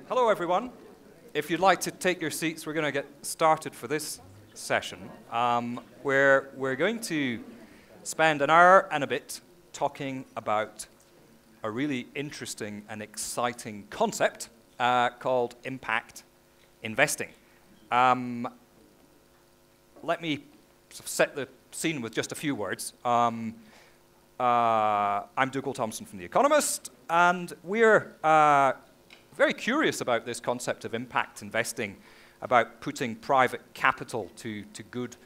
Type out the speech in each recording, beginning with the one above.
Hello, everyone. If you'd like to take your seats, we're going to get started for this session, where we're going to spend an hour and a bit talking about a really interesting and exciting concept called impact investing. Let me sort of set the scene with just a few words. I'm Dougal Thompson from The Economist, and we're very curious about this concept of impact investing, about putting private capital to good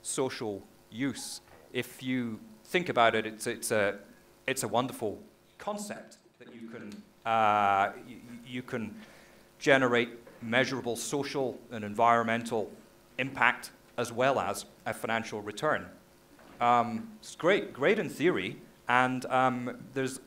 social use. If you think about it, it's a wonderful concept that you can generate measurable social and environmental impact as well as a financial return. It's great in theory, and there's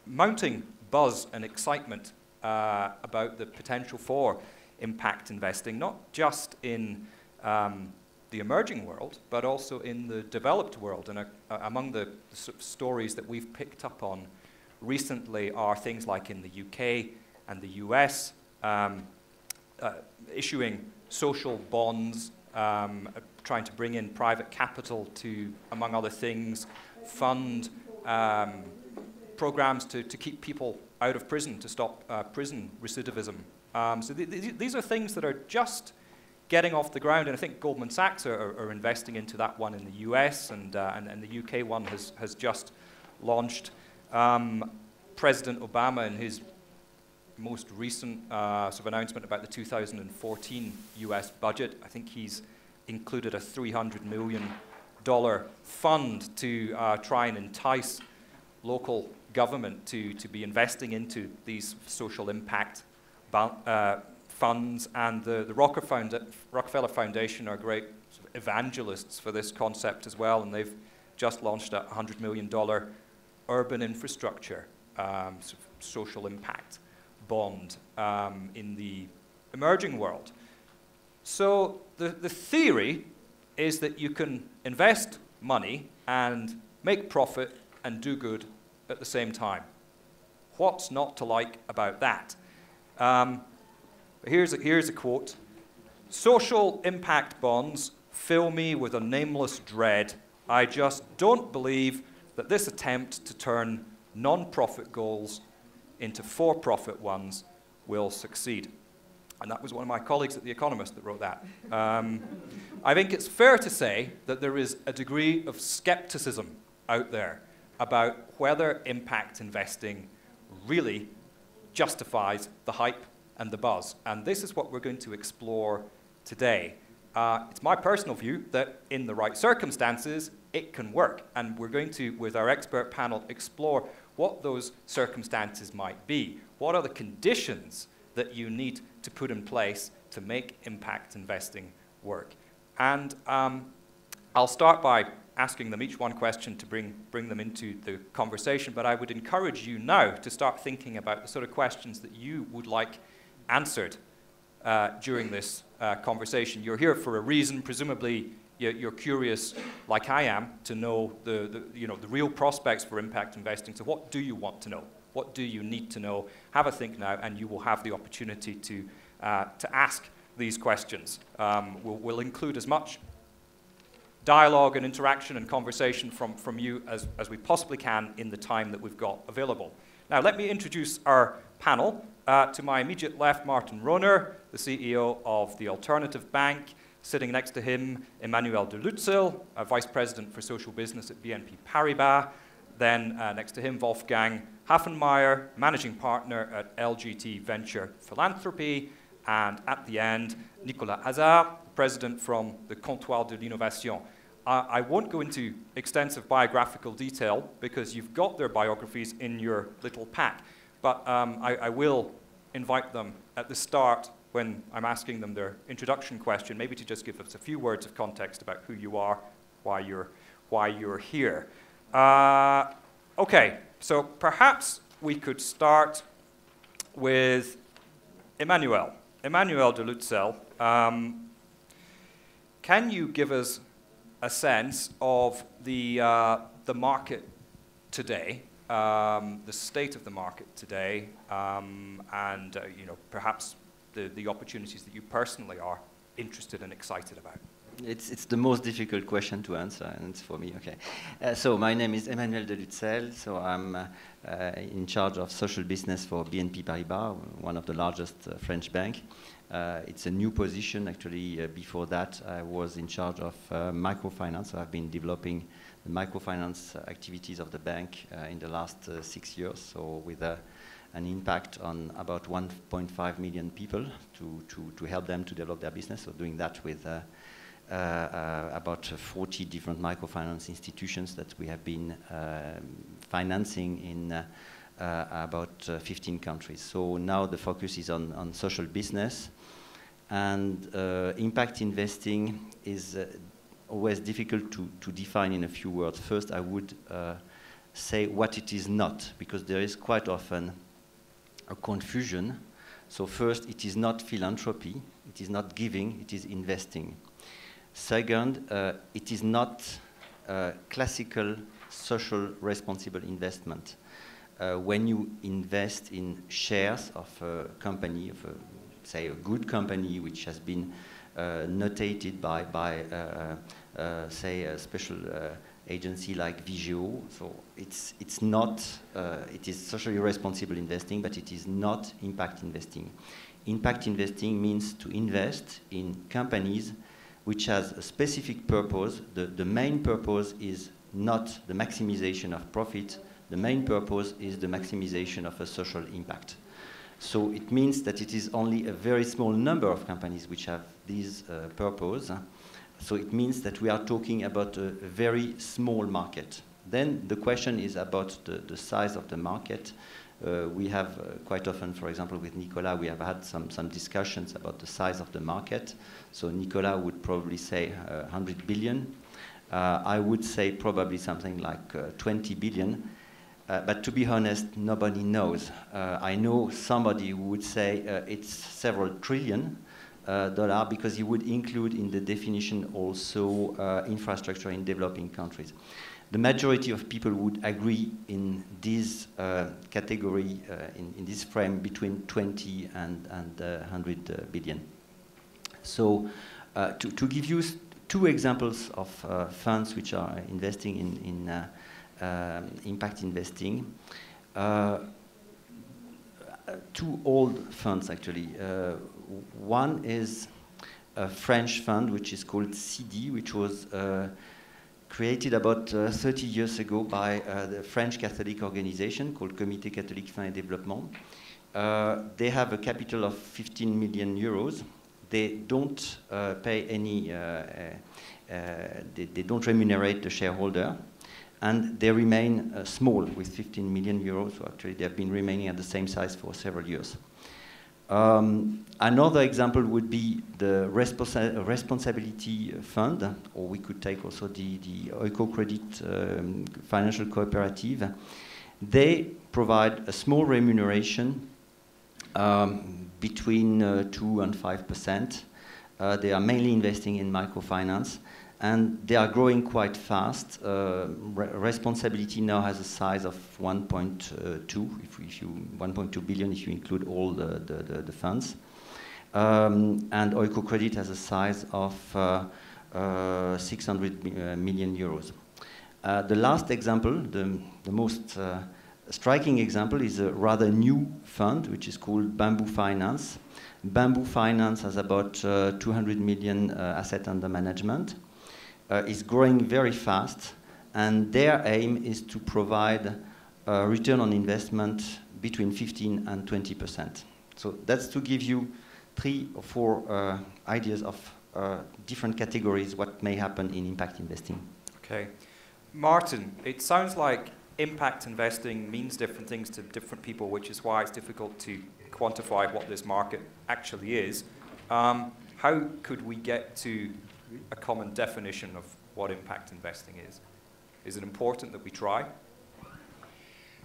mounting buzz and excitement about the potential for impact investing, not just in the emerging world, but also in the developed world. And among the stories that we've picked up on recently are things like in the UK and the US, issuing social bonds, trying to bring in private capital to, among other things, fund programs to keep people out of prison, to stop prison recidivism. So these are things that are just getting off the ground, and I think Goldman Sachs are investing into that one in the US, and the UK one has just launched. President Obama, in his most recent sort of announcement about the 2014 US budget, I think he's included a $300 million fund to try and entice local government to be investing into these social impact funds, and the Rockefeller Foundation are great sort of evangelists for this concept as well, and they've just launched a $100 million urban infrastructure sort of social impact bond in the emerging world. So the theory is that you can invest money and make profit and do good at the same time. What's not to like about that? Here's a quote. "Social impact bonds fill me with a nameless dread. I just don't believe that this attempt to turn non-profit goals into for-profit ones will succeed." And that was one of my colleagues at The Economist that wrote that. I think it's fair to say that there is a degree of skepticism out there about whether impact investing really justifies the hype and the buzz. And this is what we're going to explore today. It's my personal view that in the right circumstances, it can work. And we're going to, with our expert panel, explore what those circumstances might be. What are the conditions that you need to put in place to make impact investing work? And I'll start by asking them each one question to bring them into the conversation, but I would encourage you now to start thinking about the sort of questions that you would like answered during this conversation. You're here for a reason. Presumably you're curious, like I am, to know the real prospects for impact investing. So what do you want to know? What do you need to know? Have a think now, and you will have the opportunity to ask these questions. We'll include as much dialogue and interaction and conversation from you as we possibly can in the time that we've got available. Now, let me introduce our panel. To my immediate left, Martin Rohner, the CEO of the Alternative Bank. Sitting next to him, Emmanuel de Lutzel, Vice President for Social Business at BNP Paribas. Then next to him, Wolfgang Hafenmayer, Managing Partner at LGT Venture Philanthropy. And at the end, Nicolas, President from the Comptoir de l'Innovation. I won't go into extensive biographical detail because you've got their biographies in your little pack. But I will invite them at the start, when I'm asking them their introduction question, maybe to just give us a few words of context about who you are, why you're here. Okay, so perhaps we could start with Emmanuel de Lutzel. Can you give us a sense of the market today the state of the market today, and you know, perhaps the opportunities that you personally are interested and excited about? It's the most difficult question to answer, and it's for me. Okay. So my name is Emmanuel de Lutzel. So I'm in charge of social business for BNP Paribas, one of the largest French banks. It's a new position, actually. Before that, I was in charge of microfinance. So I've been developing the microfinance activities of the bank in the last 6 years. So with an impact on about 1.5 million people to help them to develop their business. So doing that with about 40 different microfinance institutions that we have been financing in about 15 countries. So now the focus is on social business, and impact investing is always difficult to define in a few words. First, I would say what it is not, because there is quite often a confusion. So first, it is not philanthropy, it is not giving, it is investing. Second, it is not classical social responsible investment. When you invest in shares of a company, say a good company which has been notated by say a special agency like Vigeo, so it's not, it is socially responsible investing, but it is not impact investing. Impact investing means to invest in companies which has a specific purpose. The main purpose is not the maximization of profit. The main purpose is the maximization of a social impact. So it means that it is only a very small number of companies which have this purpose. So it means that we are talking about a very small market. Then the question is about the size of the market. We have quite often, for example, with Nicolas, we have had some discussions about the size of the market. So Nicolas would probably say 100 billion. I would say probably something like 20 billion. But to be honest, nobody knows. I know somebody who would say it's several trillion dollars, because he would include in the definition also infrastructure in developing countries. The majority of people would agree in this category, in this frame, between 20 and 100 billion. So to give you two examples of funds which are investing in impact investing, two old funds actually. One is a French fund which is called CD, which was created about 30 years ago by the French Catholic organization called Comité Catholique Fin et Développement. They have a capital of 15 million euros. They don't pay any, they don't remunerate the shareholder, and they remain small with 15 million euros. So actually they have been remaining at the same size for several years. Another example would be the responsibility fund, or we could take also the Oikocredit financial cooperative. They provide a small remuneration between 2 and 5%. They are mainly investing in microfinance, and they are growing quite fast. Responsibility now has a size of 1.2, if you 1.2 billion if you include all the funds. And Oikocredit has a size of 600 million euros. The last example, the most striking example, is a rather new fund which is called Bamboo Finance. Bamboo Finance has about 200 million assets under management. Is growing very fast, and their aim is to provide a return on investment between 15 and 20%. So that's to give you 3 or 4 ideas of different categories what may happen in impact investing. Okay. Martin, it sounds like impact investing means different things to different people, which is why it's difficult to quantify what this market actually is. How could we get to a common definition of what impact investing is? Is it important that we try?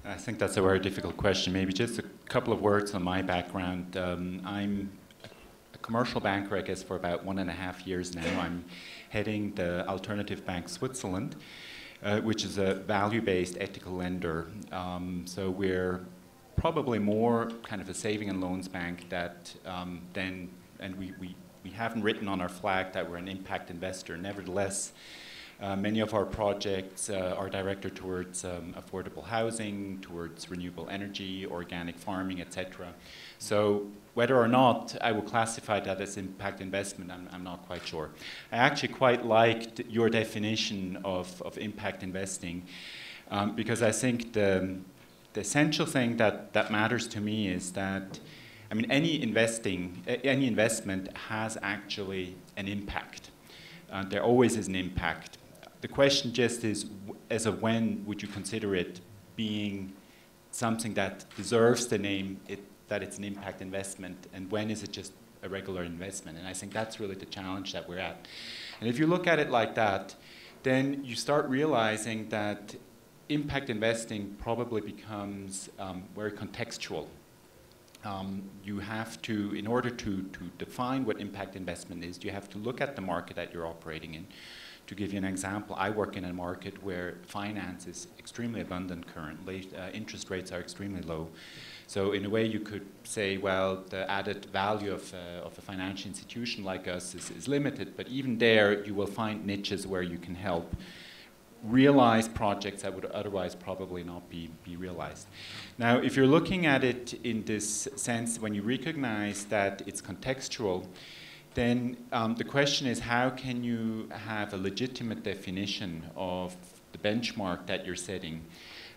I think that's a very difficult question. Maybe just a couple of words on my background. I'm a commercial banker, I guess, for about 1.5 years now. I'm heading the Alternative Bank Switzerland. which is a value-based ethical lender. So we're probably more kind of a saving and loans bank that and we haven't written on our flag that we're an impact investor. Nevertheless, many of our projects are directed towards affordable housing, towards renewable energy, organic farming, etc. So whether or not I will classify that as impact investment, I'm not quite sure. I actually quite liked your definition of impact investing because I think the essential thing that matters to me is that, I mean, any investment has actually an impact. There always is an impact. The question just is, as of when would you consider it being something that deserves the name that it's an impact investment, and when is it just a regular investment? And I think that's really the challenge that we're at. And if you look at it like that, then you start realizing that impact investing probably becomes very contextual. You have to, in order to define what impact investment is, you have to look at the market that you're operating in. To give you an example, I work in a market where finance is extremely abundant currently. Interest rates are extremely low. So in a way you could say, well, the added value of a financial institution like us is limited, but even there you will find niches where you can help realize projects that would otherwise probably not be realized. Now, if you're looking at it in this sense, when you recognize that it's contextual, then the question is, how can you have a legitimate definition of the benchmark that you're setting?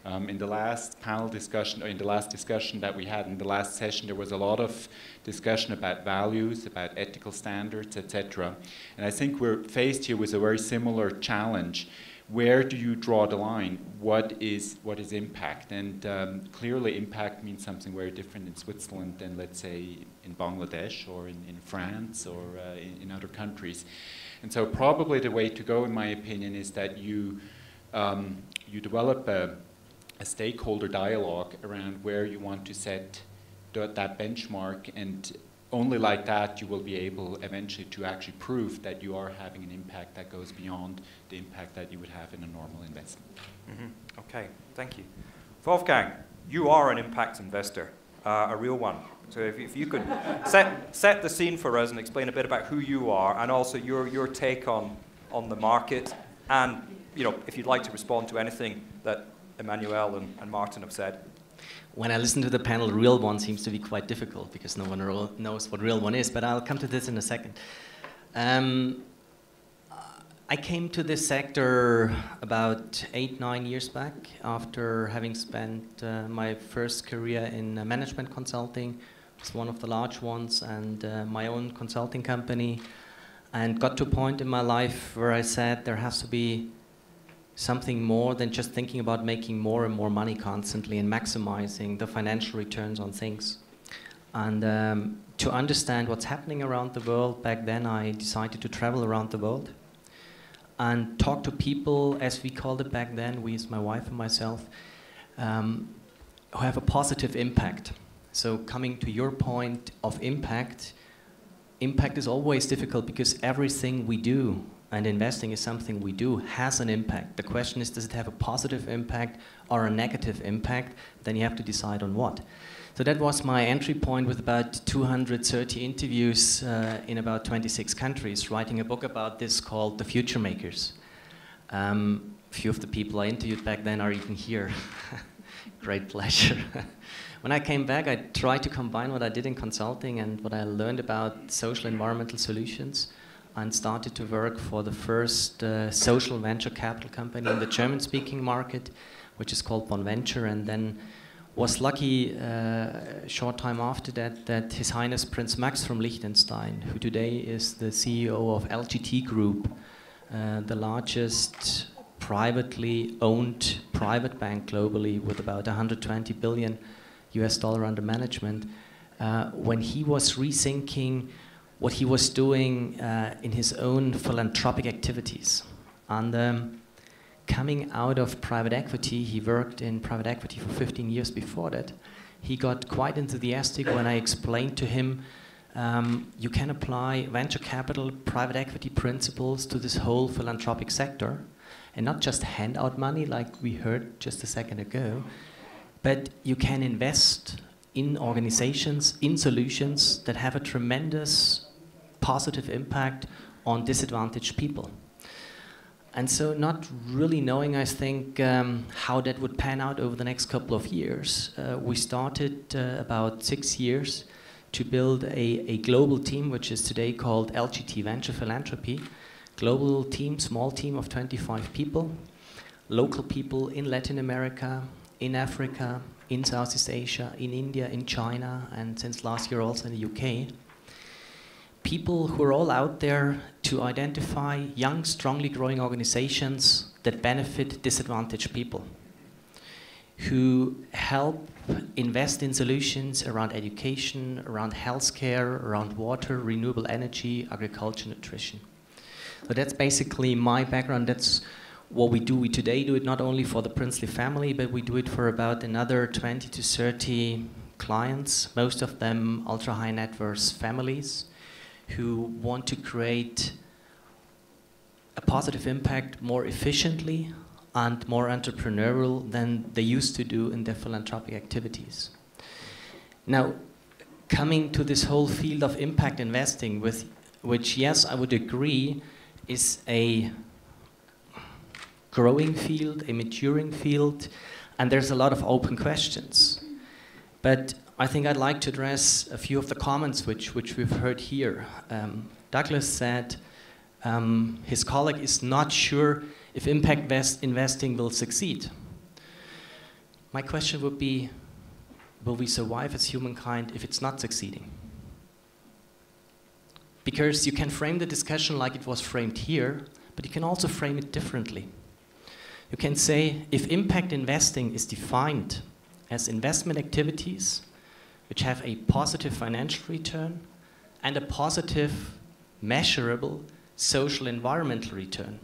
In the last panel discussion, or in the last discussion that we had in the last session, there was a lot of discussion about values, about ethical standards, etc. And I think we're faced here with a very similar challenge. Where do you draw the line? What is impact? And clearly impact means something very different in Switzerland than, let's say, in Bangladesh or in France or in other countries. And so probably the way to go, in my opinion, is that you develop a stakeholder dialogue around where you want to set that benchmark, and only like that you will be able eventually to actually prove that you are having an impact that goes beyond the impact that you would have in a normal investment. Mm-hmm. Okay, thank you. Wolfgang, you are an impact investor, a real one. So if you could set the scene for us and explain a bit about who you are and also your take on the market, and if you'd like to respond to anything that Emmanuel and Martin have said. When I listen to the panel, real one seems to be quite difficult because no one knows what real one is, but I'll come to this in a second. I came to this sector about 8-9 years back after having spent my first career in management consulting. It was one of the large ones, and my own consulting company, and got to a point in my life where I said there has to be something more than just thinking about making more and more money constantly and maximizing the financial returns on things. And to understand what's happening around the world, back then I decided to travel around the world and talk to people, as we called it back then, we as my wife and myself, who have a positive impact. So coming to your point of impact is always difficult because everything we do, and investing is something we do, has an impact. The question is, does it have a positive impact or a negative impact? Then you have to decide on what. So that was my entry point, with about 230 interviews in about 26 countries, writing a book about this called The Future Makers. A few of the people I interviewed back then are even here. Great pleasure. When I came back, I tried to combine what I did in consulting and what I learned about social environmental solutions, and started to work for the first social venture capital company in the German-speaking market, which is called Bonventure, and then was lucky a short time after that His Highness Prince Max from Liechtenstein, who today is the CEO of LGT Group, the largest privately owned private bank globally with about 120 billion US dollar under management, when he was rethinking what he was doing in his own philanthropic activities. And coming out of private equity, he worked in private equity for 15 years before that. He got quite enthusiastic when I explained to him, you can apply venture capital, private equity principles to this whole philanthropic sector. and not just hand out money like we heard just a second ago, but you can invest in organizations, in solutions that have a tremendous positive impact on disadvantaged people. And so not really knowing, I think, how that would pan out over the next couple of years, we started about 6 years to build a global team, which is today called LGT Venture Philanthropy. Global team, small team of 25 people, local people in Latin America, in Africa, in Southeast Asia, in India, in China, and since last year also in the UK. People who are all out there to identify young, strongly growing organizations that benefit disadvantaged people, who help invest in solutions around education, around healthcare, around water, renewable energy, agriculture, nutrition. So that's basically my background. That's what we do. We today do it not only for the princely family, but we do it for about another 20 to 30 clients, most of them ultra-high net worth families who want to create a positive impact more efficiently and more entrepreneurial than they used to do in their philanthropic activities. Now, coming to this whole field of impact investing, with which, yes, I would agree, is a growing field, a maturing field, and there's a lot of open questions. But I think I'd like to address a few of the comments which we've heard here. Douglas said his colleague is not sure if impact investing will succeed. My question would be, will we survive as humankind if it's not succeeding? Because you can frame the discussion like it was framed here, but you can also frame it differently. You can say, if impact investing is defined as investment activities which have a positive financial return and a positive, measurable social environmental return,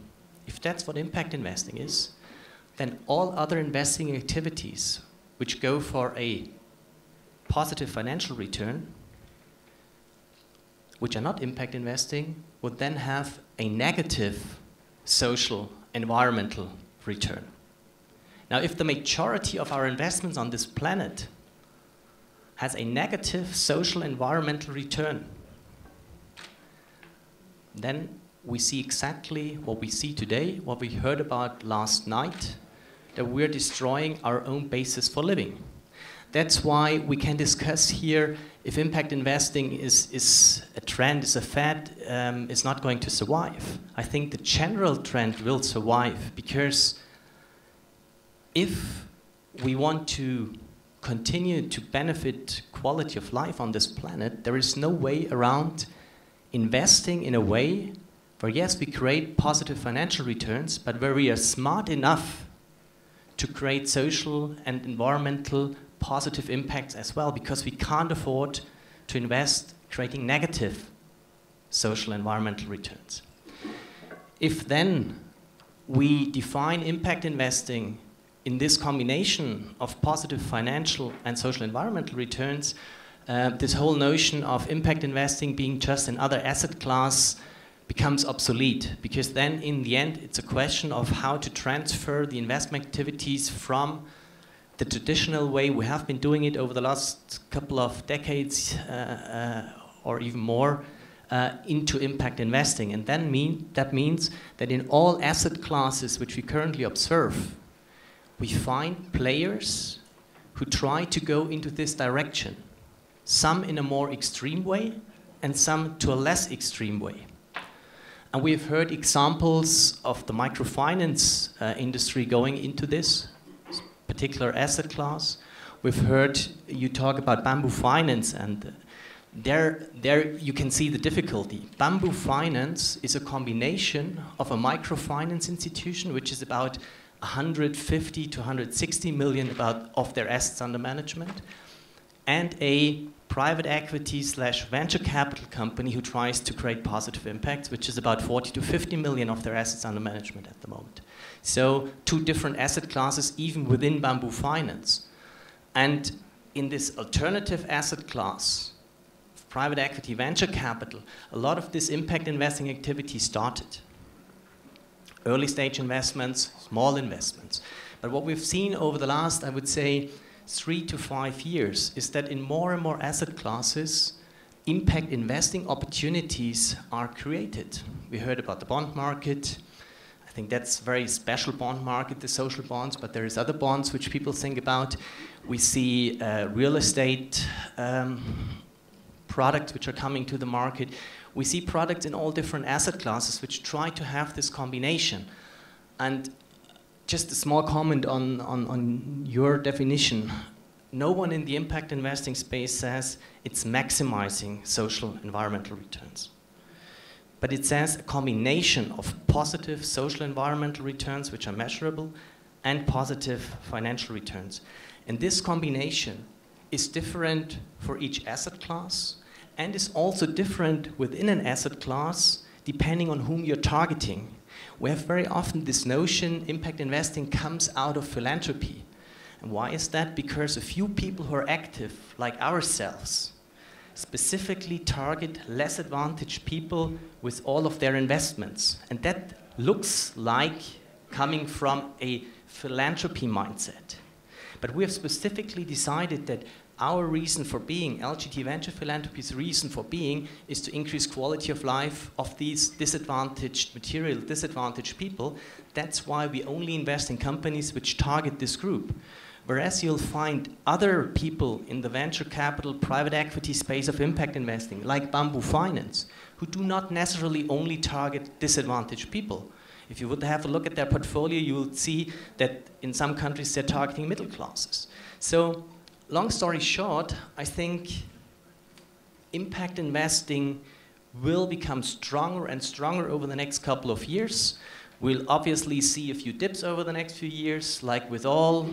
if that's what impact investing is, then all other investing activities which go for a positive financial return, which are not impact investing, would then have a negative social environmental return. Now, if the majority of our investments on this planet has a negative social environmental return, then we see exactly what we see today, what we heard about last night, that we're destroying our own basis for living. That's why we can discuss here if impact investing is a trend, is a fad, is not going to survive. I think the general trend will survive, because if we want to continue to benefit quality of life on this planet, there is no way around investing in a way where, yes, we create positive financial returns, but where we are smart enough to create social and environmental positive impacts as well, because we can't afford to invest creating negative social environmental returns. If then we define impact investing in this combination of positive financial and social environmental returns, this whole notion of impact investing being just another asset class becomes obsolete, because then in the end it's a question of how to transfer the investment activities from the traditional way we have been doing it over the last couple of decades or even more into impact investing. And then that means that in all asset classes which we currently observe, we find players who try to go into this direction, some in a more extreme way and some to a less extreme way. And we've heard examples of the microfinance industry going into this particular asset class. We've heard you talk about bamboo finance, and there you can see the difficulty. Bamboo finance is a combination of a microfinance institution, which is about 150 to 160 million of their assets under management, and a private equity / venture capital company who tries to create positive impacts, which is about 40 to 50 million of their assets under management at the moment. So two different asset classes even within bamboo finance. And in this alternative asset class, private equity venture capital, a lot of this impact investing activity started. early stage investments, small investments. But what we've seen over the last, I would say, 3 to 5 years is that in more and more asset classes, impact investing opportunities are created. We heard about the bond market. I think that's a very special bond market, the social bonds, but there is other bonds which people think about. We see real estate products which are coming to the market. We see products in all different asset classes which try to have this combination. And just a small comment on your definition. No one in the impact investing space says it's maximizing social environmental returns. But it says a combination of positive social environmental returns, which are measurable, and positive financial returns. And this combination is different for each asset class and is also different within an asset class depending on whom you're targeting. We have very often this notion impact investing comes out of philanthropy. And why is that? Because a few people who are active, like ourselves, specifically target less advantaged people with all of their investments. And that looks like coming from a philanthropy mindset. But we have specifically decided that our reason for being, LGT Venture Philanthropy's reason for being, is to increase quality of life of these disadvantaged material, disadvantaged people. That's why we only invest in companies which target this group. Whereas you'll find other people in the venture capital, private equity space of impact investing, like Bamboo Finance, who do not necessarily only target disadvantaged people. If you would have a look at their portfolio, you will see that in some countries they're targeting middle classes. So, long story short, I think impact investing will become stronger and stronger over the next couple of years. We'll obviously see a few dips over the next few years. Like with all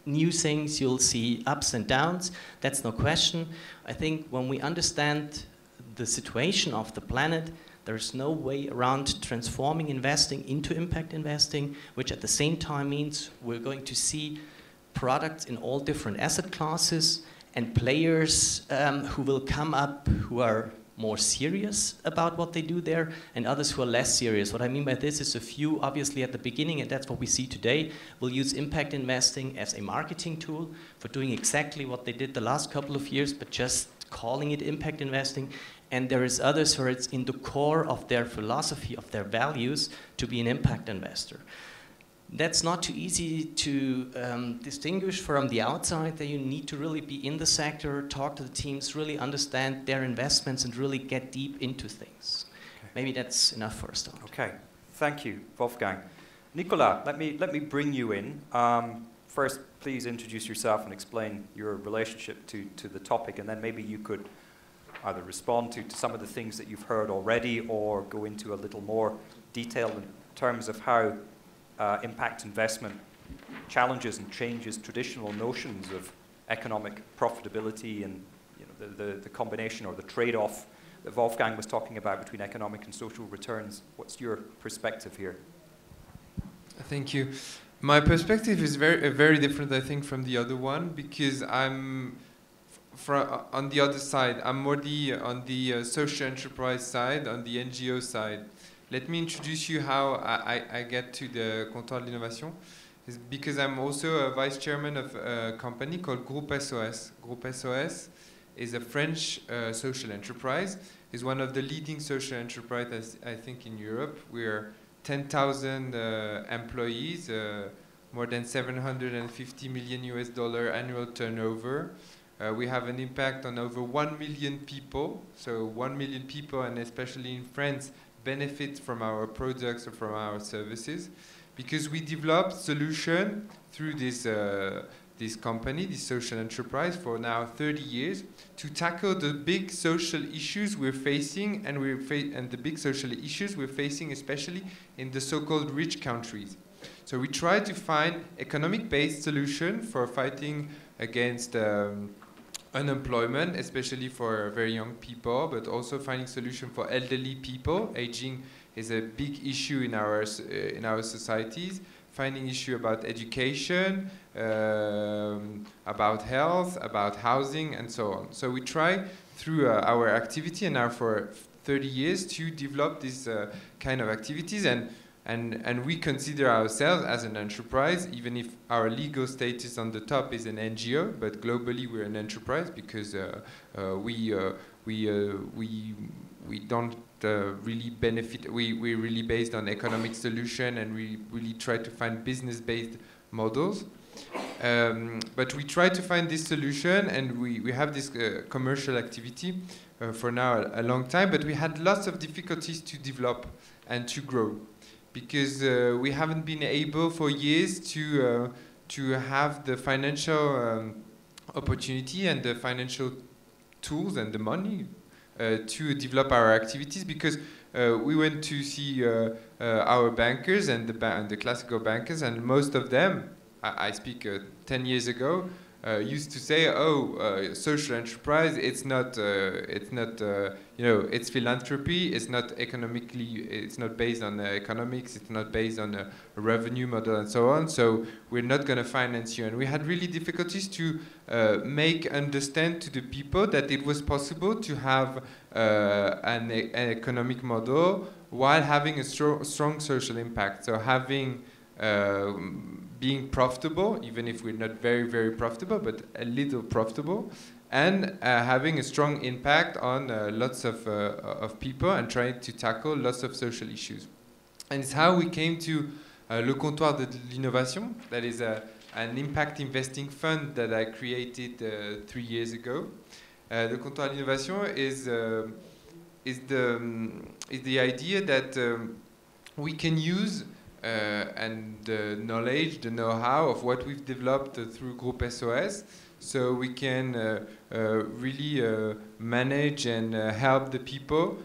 new things, you'll see ups and downs. That's no question. I think when we understand the situation of the planet, there's no way around transforming investing into impact investing, which at the same time means we're going to see products in all different asset classes and players who will come up who are more serious about what they do there and others who are less serious. What I mean by this is a few, obviously at the beginning, and that's what we see today, will use impact investing as a marketing tool for doing exactly what they did the last couple of years, but just calling it impact investing. And there is others where it's in the core of their philosophy, of their values, to be an impact investor. That's not too easy to distinguish from the outside. That you need to really be in the sector, talk to the teams, really understand their investments and really get deep into things. Okay. Maybe that's enough for a start. Okay, thank you, Wolfgang. Nicolas, let me bring you in. First, please introduce yourself and explain your relationship to the topic, and then maybe you could either respond to some of the things that you've heard already or go into a little more detail in terms of how impact investment challenges and changes traditional notions of economic profitability and the combination or the trade-off that Wolfgang was talking about between economic and social returns. What's your perspective here? Thank you. My perspective is very different, I think, from the other one, because I'm on the other side. I'm more on the social enterprise side, on the NGO side. Let me introduce you how I get to the Comptoir de l'Innovation. It's because I'm also a vice chairman of a company called Groupe SOS. Groupe SOS is a French social enterprise. It's one of the leading social enterprises, I think, in Europe. We're 10,000 employees, more than $750 million annual turnover. We have an impact on over 1 million people. So 1 million people, and especially in France, benefit from our products or from our services, because we developed solution through this company, this social enterprise, for now 30 years to tackle the big social issues we're facing, and the big social issues we're facing, especially in the so-called rich countries. So we try to find economic-based solution for fighting against unemployment, especially for very young people, but also finding solution for elderly people. Aging is a big issue in our societies. Finding issue about education, about health, about housing, and so on. So we try through our activity, and now for 30 years, to develop these kind of activities. And And we consider ourselves as an enterprise, even if our legal status on the top is an NGO, but globally we're an enterprise because we don't really benefit. We're really based on economic solution, and we really try to find business-based models. But we try to find this solution, and we have this commercial activity for now a long time, but we had lots of difficulties to develop and to grow, because we haven't been able for years to have the financial opportunity and the financial tools and the money to develop our activities, because we went to see our bankers and the classical bankers, and most of them, I speak 10 years ago, used to say, social enterprise, it's not it's philanthropy, it's not economically, it's not based on economics, it's not based on a revenue model and so on, so we're not going to finance you. And we had really difficulties to make understand to the people that it was possible to have an economic model while having a strong social impact. So having being profitable, even if we're not very, very profitable, but a little profitable, and having a strong impact on lots of people and trying to tackle lots of social issues. And it's how we came to Le Comptoir de l'Innovation, that is an impact investing fund that I created 3 years ago. Le Comptoir de l'Innovation is the idea that we can use and the knowledge, the know-how of what we've developed through Groupe SOS, so we can really manage and help the people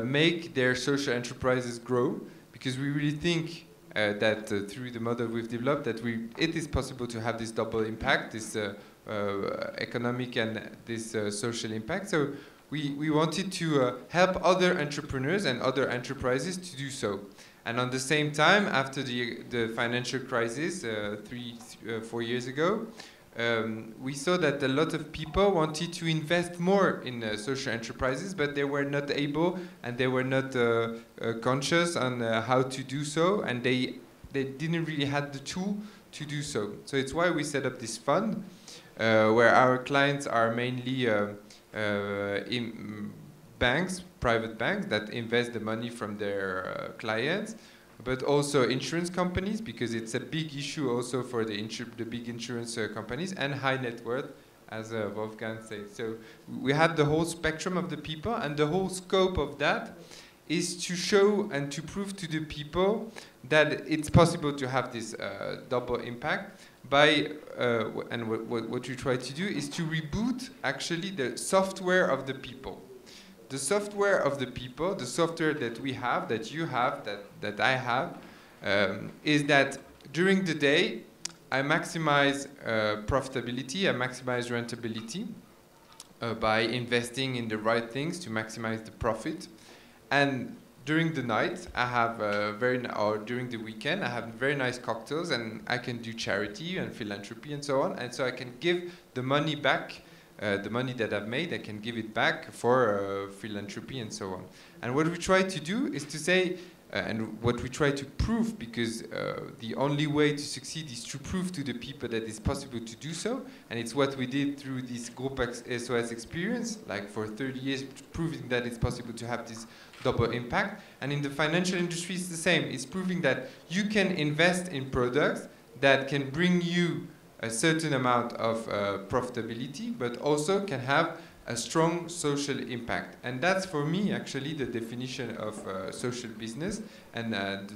make their social enterprises grow, because we really think that through the model we've developed that it is possible to have this double impact, this economic and this social impact. So we wanted to help other entrepreneurs and other enterprises to do so. And on the same time, after the financial crisis 4 years ago, we saw that a lot of people wanted to invest more in social enterprises, but they were not able, and they were not conscious on how to do so, and they didn't really have the tool to do so. So it's why we set up this fund, where our clients are mainly banks, private banks that invest the money from their clients, but also insurance companies, because it's a big issue also for the big insurance companies, and high net worth, as Wolfgang said. So we have the whole spectrum of the people, and the whole scope of that is to show and to prove to the people that it's possible to have this double impact by, and what we try to do is to reboot actually the software of the people. The software of the people, the software that we have, that you have, that I have, is that during the day, I maximize profitability, I maximize rentability by investing in the right things to maximize the profit. And during the night, I have or during the weekend, I have very nice cocktails, and I can do charity and philanthropy and so on. And so I can give the money back. The money that I've made, I can give it back for philanthropy and so on. And what we try to do is to say, and what we try to prove, because the only way to succeed is to prove to the people that it's possible to do so, and it's what we did through this Groupe SOS experience, like for 30 years, proving that it's possible to have this double impact. And in the financial industry, it's the same. It's proving that you can invest in products that can bring you a certain amount of profitability, but also can have a strong social impact. And that's, for me, actually the definition of social business, and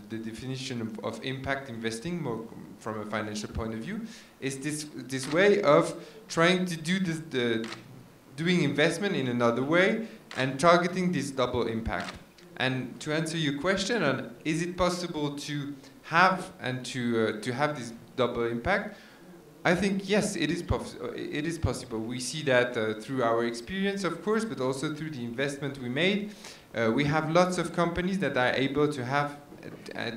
the definition of impact investing, more from a financial point of view, is this way of trying to do doing investment in another way and targeting this double impact. And to answer your question on is it possible to have and to have this double impact, I think yes, it is possible. We see that through our experience, of course, but also through the investment we made. We have lots of companies that are able to have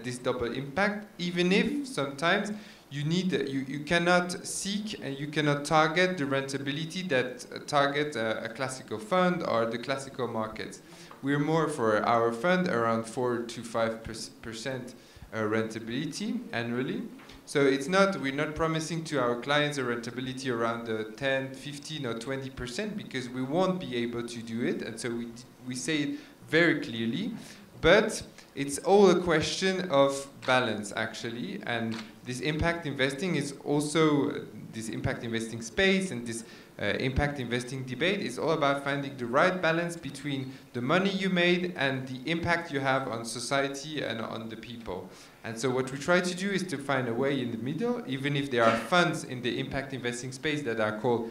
this double impact, even if sometimes you cannot seek and you cannot target the rentability that target a classical fund or the classical markets. We're more, for our fund, around 4 to 5% rentability annually. So it's not, we're not promising to our clients a rentability around 10, 15 or 20% because we won't be able to do it. And so we say it very clearly. But it's all a question of balance, actually. And this impact investing is also, this impact investing space and this impact investing debate is all about finding the right balance between the money you made and the impact you have on society and on the people. And so what we try to do is to find a way in the middle, even if there are funds in the impact investing space that are called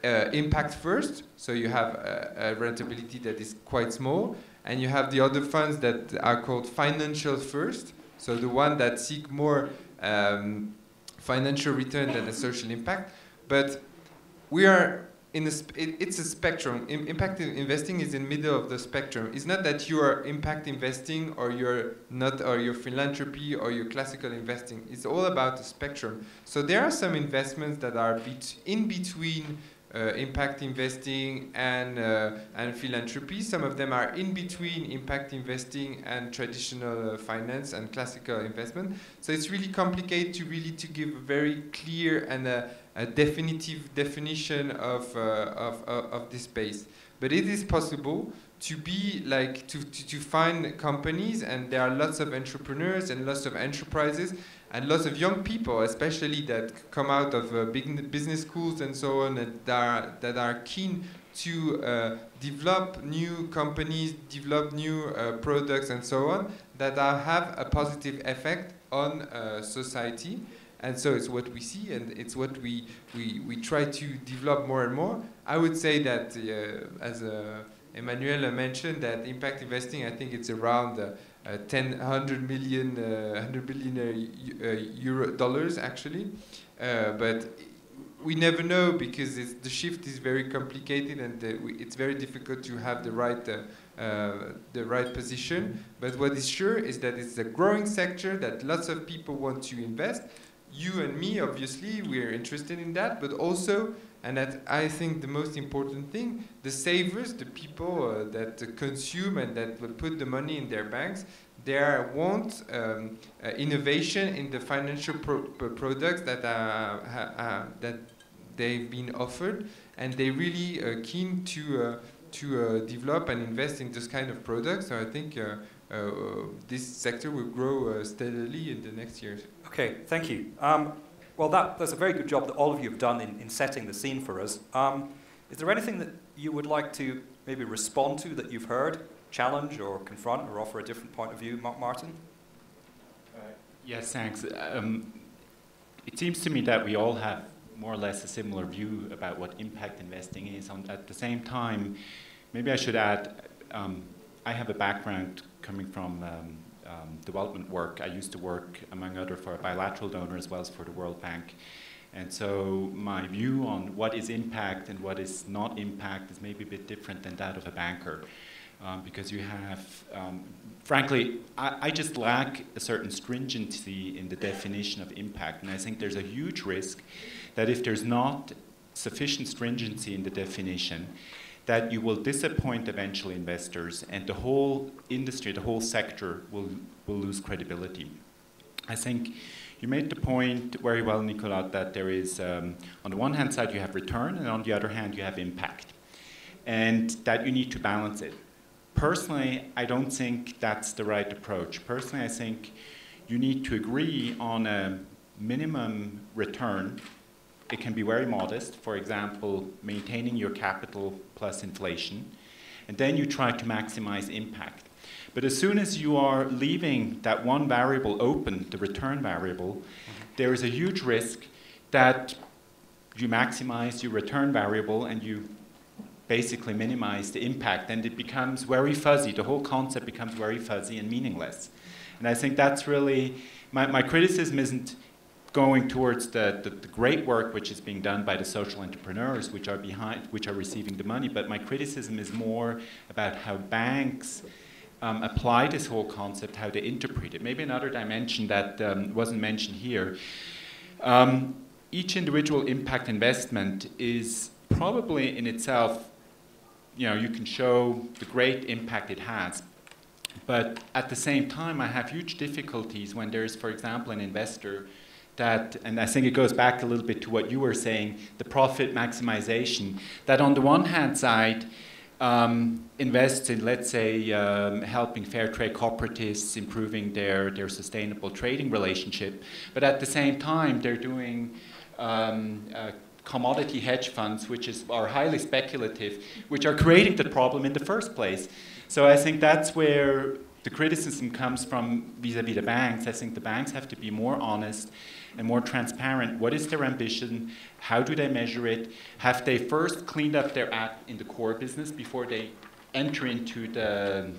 impact first, so you have a rentability that is quite small, and you have the other funds that are called financial first, so the one that seek more financial return than a social impact. But we are in a it's a spectrum. Impact investing is in the middle of the spectrum. It's not that you are impact investing or you're not, or your philanthropy or your classical investing. It's all about the spectrum. So there are some investments that are in between impact investing and philanthropy. Some of them are in between impact investing and traditional finance and classical investment. So it's really complicated to give a very clear and a definitive definition of this space. But it is possible to be like to find companies, and there are lots of entrepreneurs and lots of enterprises and lots of young people, especially that come out of big business schools and so on, that are keen to develop new companies, develop new products and so on, that have a positive effect on society. And so it's what we see, and it's what we try to develop more and more. I would say that, as Emmanuel mentioned, that impact investing, I think it's around 100 billion dollars actually. But we never know, because the shift is very complicated, and it's very difficult to have the right position. But what is sure is that it's a growing sector that lots of people want to invest. You and me, obviously, we're interested in that, but also, and that I think the most important thing, the savers, the people that consume and that will put the money in their banks, they want innovation in the financial products that that they've been offered, and they're really keen to develop and invest in this kind of products. So I think this sector will grow steadily in the next years. Okay, thank you. Well, that's a very good job that all of you have done in setting the scene for us. Is there anything that you would like to maybe respond to that you've heard, challenge or confront or offer a different point of view, Martin? Yes, thanks. It seems to me that we all have more or less a similar view about what impact investing is. At the same time, maybe I should add, I have a background coming from development work. I used to work, among other, for a bilateral donor as well as for the World Bank. And so my view on what is impact and what is not impact is maybe a bit different than that of a banker. Because you have, frankly, I just lack a certain stringency in the definition of impact. And I think there's a huge risk that if there's not sufficient stringency in the definition, that you will disappoint eventual investors, and the whole industry, the whole sector will lose credibility. I think you made the point very well, Nicolas, that there is, on the one hand side, you have return, and on the other hand, you have impact. And that you need to balance it. Personally, I don't think that's the right approach. Personally, I think you need to agree on a minimum return. It can be very modest, for example, maintaining your capital plus inflation, and then you try to maximize impact. But as soon as you are leaving that one variable open, the return variable, there is a huge risk that you maximize your return variable and you basically minimize the impact, and it becomes very fuzzy. The whole concept becomes very fuzzy and meaningless. And I think that's really, my criticism isn't going towards the great work which is being done by the social entrepreneurs which are receiving the money, but my criticism is more about how banks apply this whole concept, how they interpret it. Maybe another dimension that wasn't mentioned here. Each individual impact investment is probably in itself, you know, you can show the great impact it has, But at the same time, I have huge difficulties when there's, for example, an investor that, and I think it goes back a little bit to what you were saying, the profit maximization, that on the one hand side, invests in, let's say, helping fair trade cooperatives, improving their sustainable trading relationship, but at the same time, they're doing commodity hedge funds, which are highly speculative, which are creating the problem in the first place. So I think that's where the criticism comes from vis-à-vis the banks. I think the banks have to be more honest and more transparent. What is their ambition? How do they measure it? Have they first cleaned up their act in the core business before they enter into the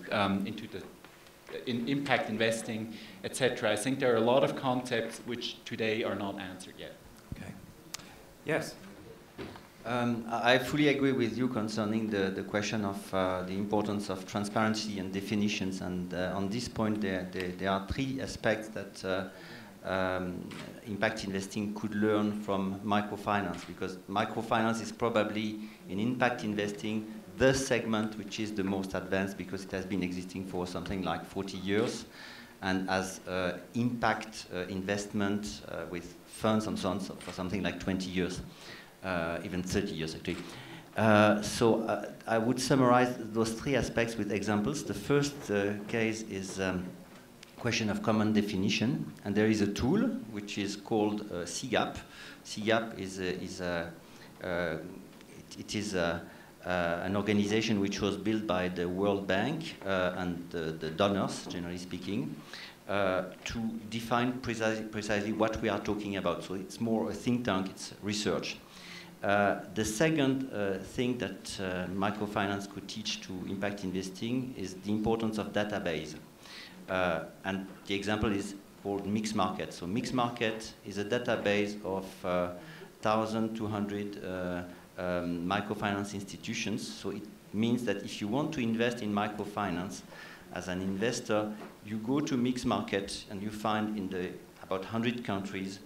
impact investing, etc.? I think there are a lot of concepts which today are not answered yet. Okay. Yes. I fully agree with you concerning the question of the importance of transparency and definitions. And on this point, there are three aspects that impact investing could learn from microfinance, because microfinance is probably in impact investing the segment which is the most advanced, because it has been existing for something like 40 years, and as impact investment with funds and so on for something like 20 years, even 30 years actually. So I would summarize those three aspects with examples. The first case is question of common definition, and there is a tool which is called CGAP. CGAP is an organization which was built by the World Bank and the donors, generally speaking, to define precisely what we are talking about. So it's more a think tank, it's research. The second thing that microfinance could teach to impact investing is the importance of database. And the example is called Mixed Market. So Mixed Market is a database of 1,200 microfinance institutions. So it means that if you want to invest in microfinance as an investor, you go to Mixed Market and you find in about 100 countries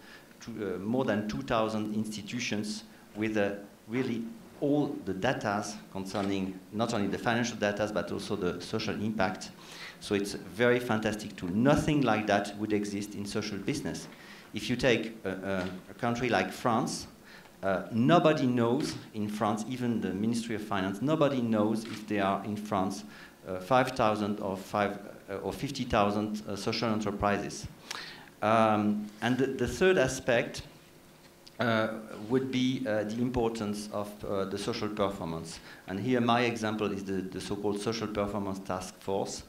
more than 2,000 institutions with really all the data concerning not only the financial data but also the social impact. So it's a very fantastic tool. Nothing like that would exist in social business. If you take a country like France, nobody knows in France, even the Ministry of Finance, nobody knows if there are in France 5,000 or 50,000 social enterprises. And the third aspect would be the importance of the social performance. And here my example is the so-called Social Performance Task Force,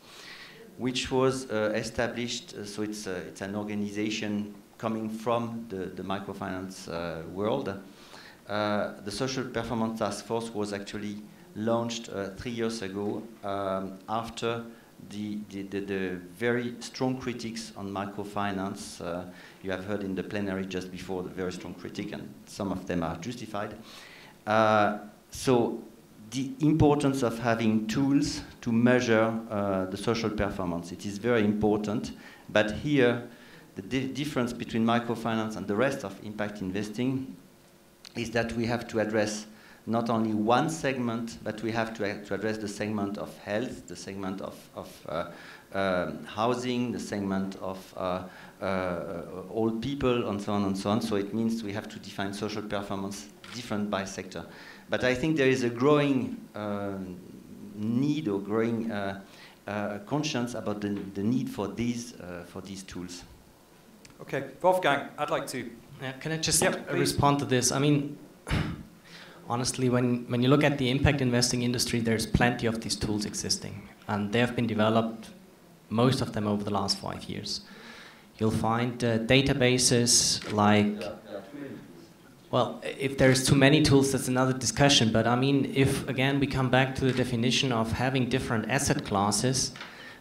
which was established, so it's an organization coming from the microfinance world. The Social Performance Task Force was actually launched 3 years ago after the very strong critiques on microfinance. You have heard in the plenary just before the very strong critique, and some of them are justified. So the importance of having tools to measure the social performance. It is very important, but here the difference between microfinance and the rest of impact investing is that we have to address not only one segment, but we have to address the segment of health, the segment of housing, the segment of old people, and so on and so on. So it means we have to define social performance different by sector. But I think there is a growing need or growing conscience about the need for these tools. Okay, Wolfgang, I'd like to... Can I just respond to this? I mean, honestly, when you look at the impact investing industry, there's plenty of these tools existing. And they have been developed, most of them over the last 5 years. You'll find databases like... Well, if there's too many tools, that's another discussion. But I mean, if, again, we come back to the definition of having different asset classes,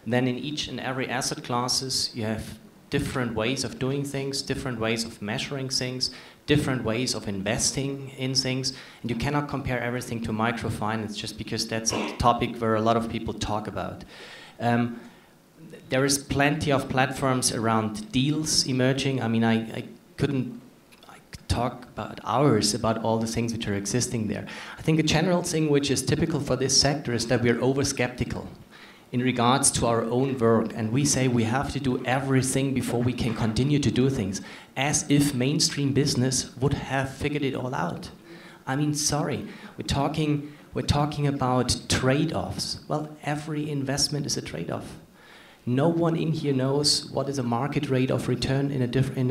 then in each and every asset classes, you have different ways of doing things, different ways of measuring things, different ways of investing in things. And you cannot compare everything to microfinance just because that's a topic where a lot of people talk about. There is plenty of platforms around deals emerging. I mean, I could talk about hours about all the things which are existing there. I think a general thing which is typical for this sector is that we're over-skeptical. in regards to our own work, and we say we have to do everything before we can continue to do things, as if mainstream business would have figured it all out. I mean, sorry, we're talking about trade-offs. Well, every investment is a trade-off. No one in here knows what is a market rate of return in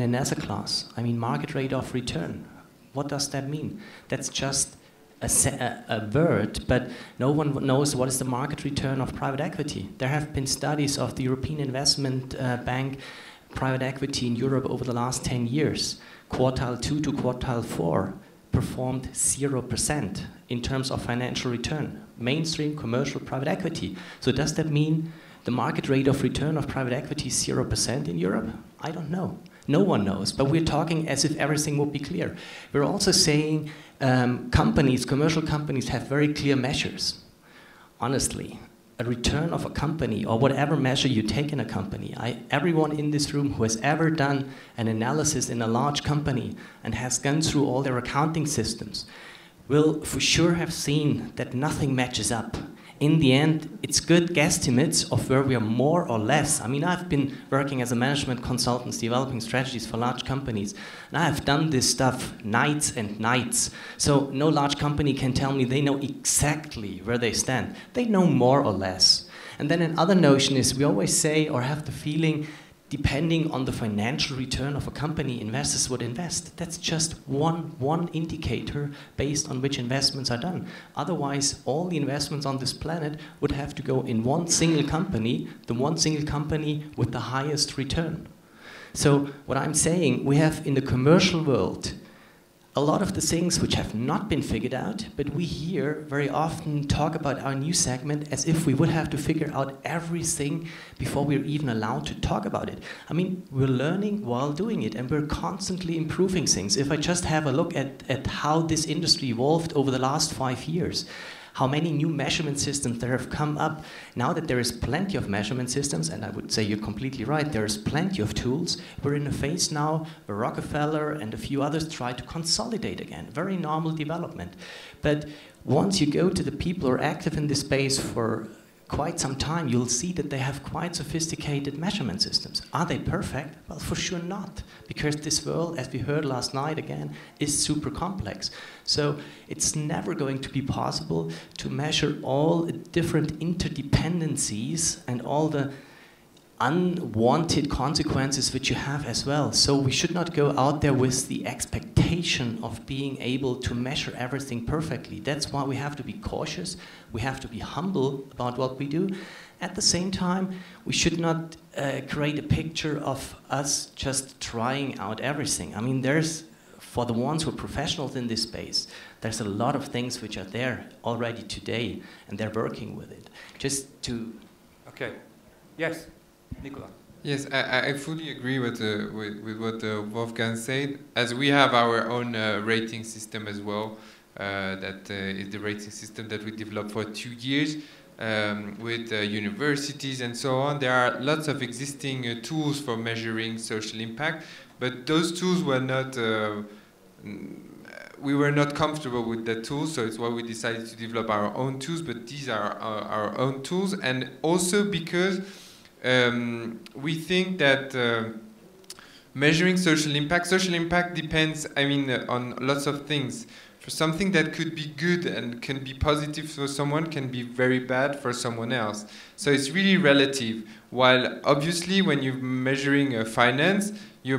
an asset class. I mean, market rate of return. What does that mean? That's just a word, but no one knows what is the market return of private equity. There have been studies of the European Investment Bank private equity in Europe over the last 10 years. Quartile 2 to quartile 4 performed 0% in terms of financial return. Mainstream commercial private equity. So does that mean the market rate of return of private equity is 0% in Europe? I don't know. No one knows, but we're talking as if everything would be clear. We're also saying companies, commercial companies, have very clear measures. Honestly, a return of a company, or whatever measure you take in a company, everyone in this room who has ever done an analysis in a large company and has gone through all their accounting systems will for sure have seen that nothing matches up. In the end, it's good guesstimates of where we are more or less. I mean, I've been working as a management consultant, developing strategies for large companies, and I have done this stuff nights and nights. So no large company can tell me they know exactly where they stand. They know more or less. And then another notion is we always say, or have the feeling, depending on the financial return of a company, investors would invest. That's just one indicator based on which investments are done. Otherwise, all the investments on this planet would have to go in one single company, the one single company with the highest return. So what I'm saying, we have in the commercial world a lot of the things which have not been figured out, but we here very often talk about our new segment as if we would have to figure out everything before we're even allowed to talk about it. I mean, we're learning while doing it, and we're constantly improving things. If I just have a look at how this industry evolved over the last 5 years, how many new measurement systems there have come up. Now that there is plenty of measurement systems, and I would say you're completely right, there is plenty of tools, we're in a phase now where Rockefeller and a few others try to consolidate again. Very normal development. But once you go to the people who are active in this space for quite some time, you'll see that they have quite sophisticated measurement systems. Are they perfect? Well, for sure not, because this world, as we heard last night again, is super complex. So it's never going to be possible to measure all the different interdependencies and all the unwanted consequences which you have as well. So we should not go out there with the expectation of being able to measure everything perfectly. That's why we have to be cautious, we have to be humble about what we do. At the same time, we should not create a picture of us just trying out everything. I mean, for the ones who are professionals in this space, there's a lot of things which are there already today, and they're working with it. Just to... Okay. Yes. Nicolas. Yes, I fully agree with what Wolfgang said. As we have our own rating system as well, that is the rating system that we developed for 2 years with universities and so on. There are lots of existing tools for measuring social impact, but those tools were not. We were not comfortable with the tools, so it's why we decided to develop our own tools. But these are our own tools, and also because. We think that measuring social impact depends, I mean, on lots of things. For something that could be good and can be positive for someone can be very bad for someone else. So it's really relative. While obviously when you're measuring finance, you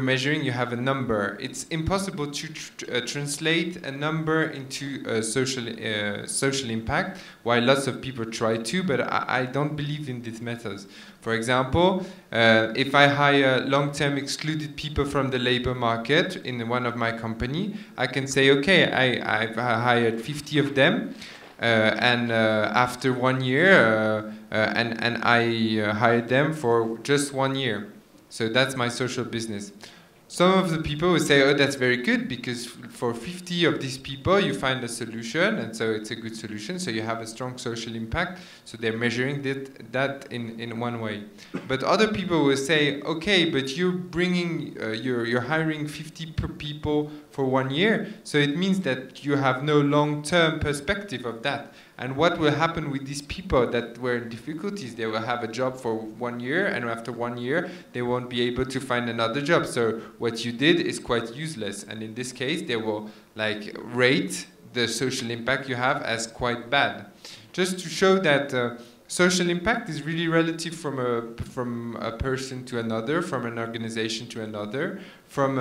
have a number. It's impossible to translate a number into social impact, while lots of people try to, but I don't believe in these methods. For example, if I hire long-term excluded people from the labor market in one of my company, I can say, okay, I've hired 50 of them, and after 1 year, and I hired them for just 1 year. So that's my social business. Some of the people will say, oh, that's very good, because for 50 of these people, you find a solution, and so it's a good solution, so you have a strong social impact, so they're measuring that in one way. But other people will say, okay, but you're bringing, you're hiring 50 people for 1 year, so it means that you have no long-term perspective of that. And what will happen with these people that were in difficulties? They will have a job for 1 year, and after 1 year, they won't be able to find another job. So what you did is quite useless. And in this case, they will like rate the social impact you have as quite bad. Just to show that social impact is really relative from a person to another, from an organization to another, from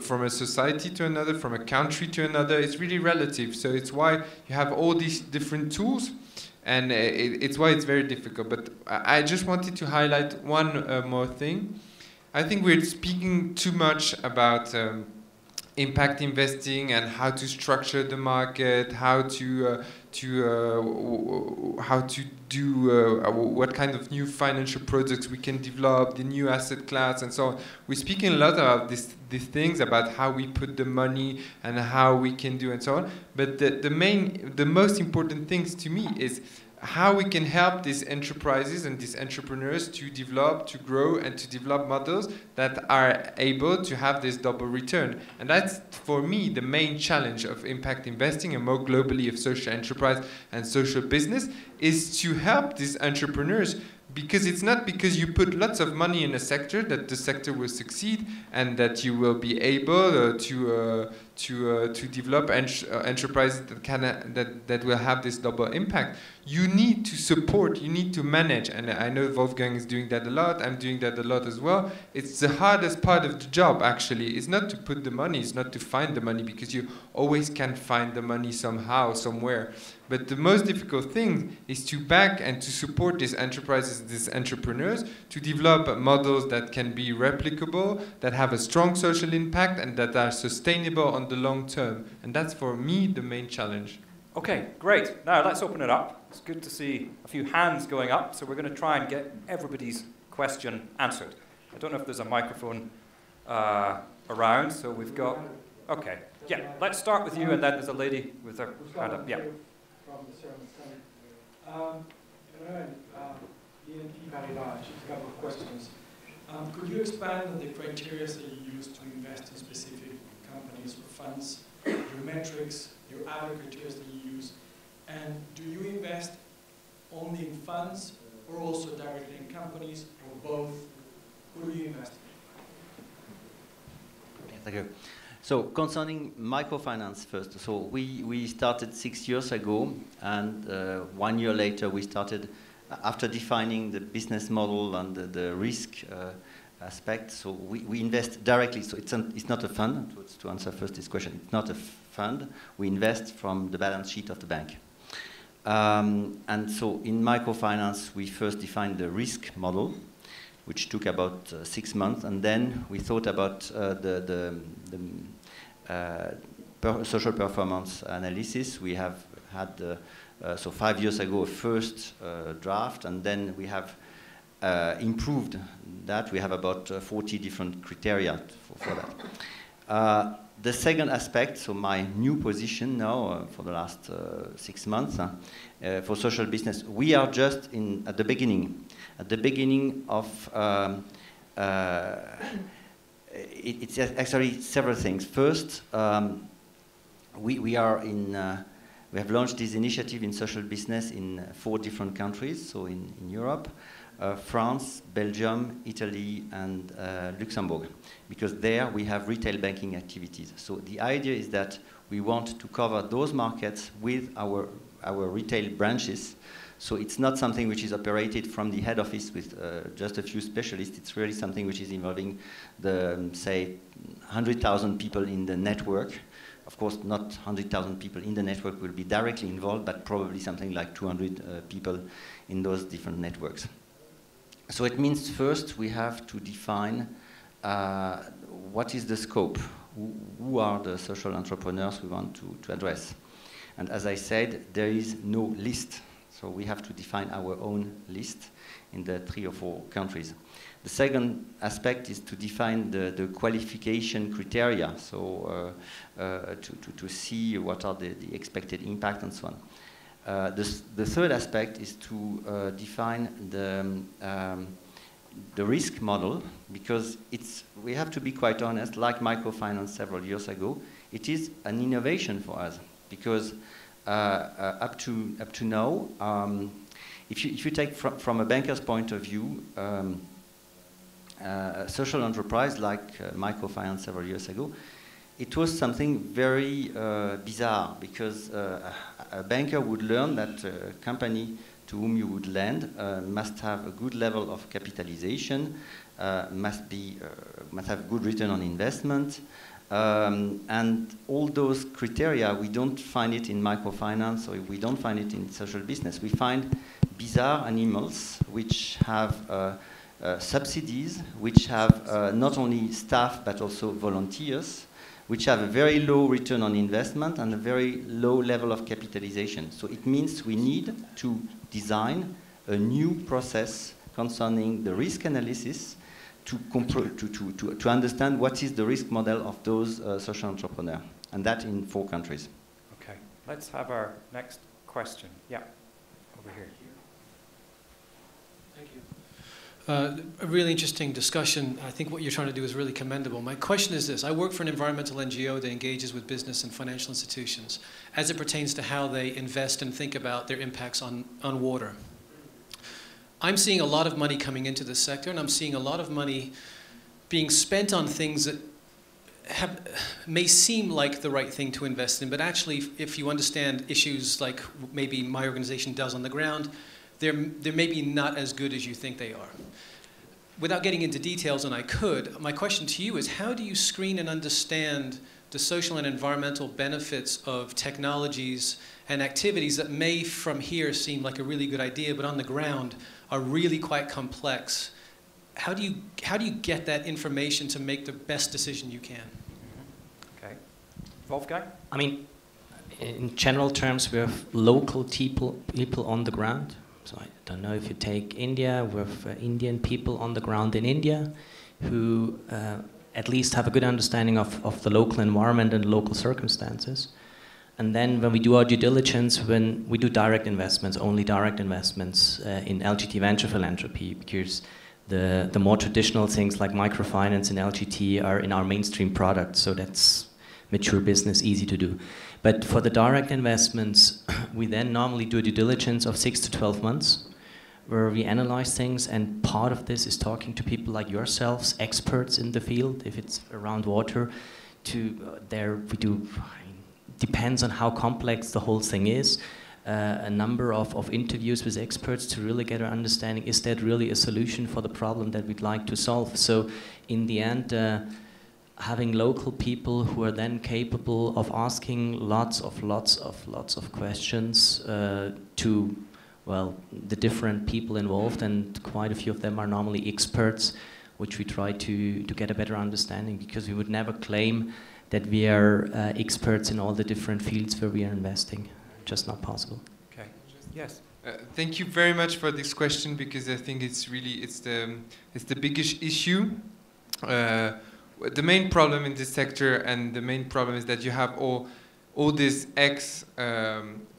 from a society to another, from a country to another. It's really relative. So it's why you have all these different tools, and it's why it's very difficult. But I just wanted to highlight one more thing. I think we're speaking too much about impact investing and how to structure the market, how to do what kind of new financial products we can develop, the new asset class, and so on. We're speaking a lot about these things, about how we put the money and how we can do and so on. But the most important things to me is how we can help these enterprises and these entrepreneurs to develop, to grow, and to develop models that are able to have this double return. And that's, for me, the main challenge of impact investing, and more globally of social enterprise and social business, is to help these entrepreneurs, because it's not because you put lots of money in a sector that the sector will succeed and that you will be able to develop enterprises that will have this double impact. You need to support, you need to manage, and I know Wolfgang is doing that a lot, I'm doing that a lot as well. It's the hardest part of the job, actually. It's not to put the money, it's not to find the money, because you always can find the money somehow, somewhere. But the most difficult thing is to back and to support these enterprises, these entrepreneurs, to develop models that can be replicable, that have a strong social impact, and that are sustainable on the long term. And that's, for me, the main challenge. Okay, great. Now let's open it up. It's good to see a few hands going up, so we're going to try and get everybody's question answered. I don't know if there's a microphone around, so we've got... Okay, yeah, let's start with you, and then there's a lady with her hand up. Yeah. From the Zermatt. Emmanuel, BNP Paribas, just a couple of questions. Could you expand on the criteria that you use to invest in specific companies or funds, your metrics, your other criteria that you use, and do you invest only in funds or also directly in companies, or both? Who do you invest in? Thank you. So concerning microfinance first, so we started 6 years ago, and 1 year later we started, after defining the business model and the risk aspect, so we invest directly. So it's not a fund, to answer first this question, it's not a fund. We invest from the balance sheet of the bank. And so in microfinance we first defined the risk model, which took about 6 months, and then we thought about the social performance analysis. We have had, so 5 years ago, a first draft, and then we have improved that. We have about 40 different criteria for that. The second aspect, so my new position now for the last 6 months for social business, we are just at the beginning. At the beginning of, it's actually several things. First, we have launched this initiative in social business in 4 different countries, so in Europe, France, Belgium, Italy, and Luxembourg, because there we have retail banking activities. So the idea is that we want to cover those markets with our retail branches. So it's not something which is operated from the head office with just a few specialists. It's really something which is involving the, say, 100,000 people in the network. Of course, not 100,000 people in the network will be directly involved, but probably something like 200 people in those different networks. So it means first we have to define what is the scope, who are the social entrepreneurs we want to address. And as I said, there is no list. So we have to define our own list in the 3 or 4 countries. The second aspect is to define the qualification criteria, so to see what are the expected impact and so on. The third aspect is to define the risk model, because we have to be quite honest, like microfinance several years ago, it is an innovation for us, because up to now, if you take from a banker's point of view, a social enterprise like microfinance several years ago, it was something very bizarre, because a banker would learn that a company to whom you would lend must have a good level of capitalization, must have good return on investment, and all those criteria, we don't find it in microfinance, or we don't find it in social business. We find bizarre animals which have subsidies, which have not only staff but also volunteers, which have a very low return on investment and a very low level of capitalization. So it means we need to design a new process concerning the risk analysis to understand what is the risk model of those social entrepreneurs, and that in 4 countries. Okay, let's have our next question. Yeah, over here. Thank you. A really interesting discussion. I think what you're trying to do is really commendable. My question is this. I work for an environmental NGO that engages with business and financial institutions as it pertains to how they invest and think about their impacts on water. I'm seeing a lot of money coming into this sector, and I'm seeing a lot of money being spent on things that may seem like the right thing to invest in, but actually, if you understand issues like maybe my organization does on the ground, they're maybe not as good as you think they are. Without getting into details, and I could, my question to you is, how do you screen and understand the social and environmental benefits of technologies and activities that may from here seem like a really good idea, but on the ground are really quite complex? How do you get that information to make the best decision you can? Okay. Wolfgang? I mean, in general terms, we have local people on the ground. So I don't know if you take India, we have Indian people on the ground in India who at least have a good understanding of the local environment and local circumstances. And then when we do our due diligence, when we do direct investments, only direct investments in LGT venture philanthropy, because the more traditional things like microfinance and LGT are in our mainstream products, so that's mature business, easy to do. But for the direct investments, we then normally do a due diligence of 6 to 12 months, where we analyze things, and part of this is talking to people like yourselves, experts in the field, if it's around water, depends on how complex the whole thing is, a number of interviews with experts to really get an understanding, is that really a solution for the problem that we'd like to solve? So in the end, having local people who are then capable of asking lots of questions to, well, the different people involved, and quite a few of them are normally experts, which we try to get a better understanding, because we would never claim that we are experts in all the different fields where we are investing. Just not possible. Okay. Yes. Thank you very much for this question, because I think it's the biggest issue. The main problem in this sector, and the main problem is that you have all these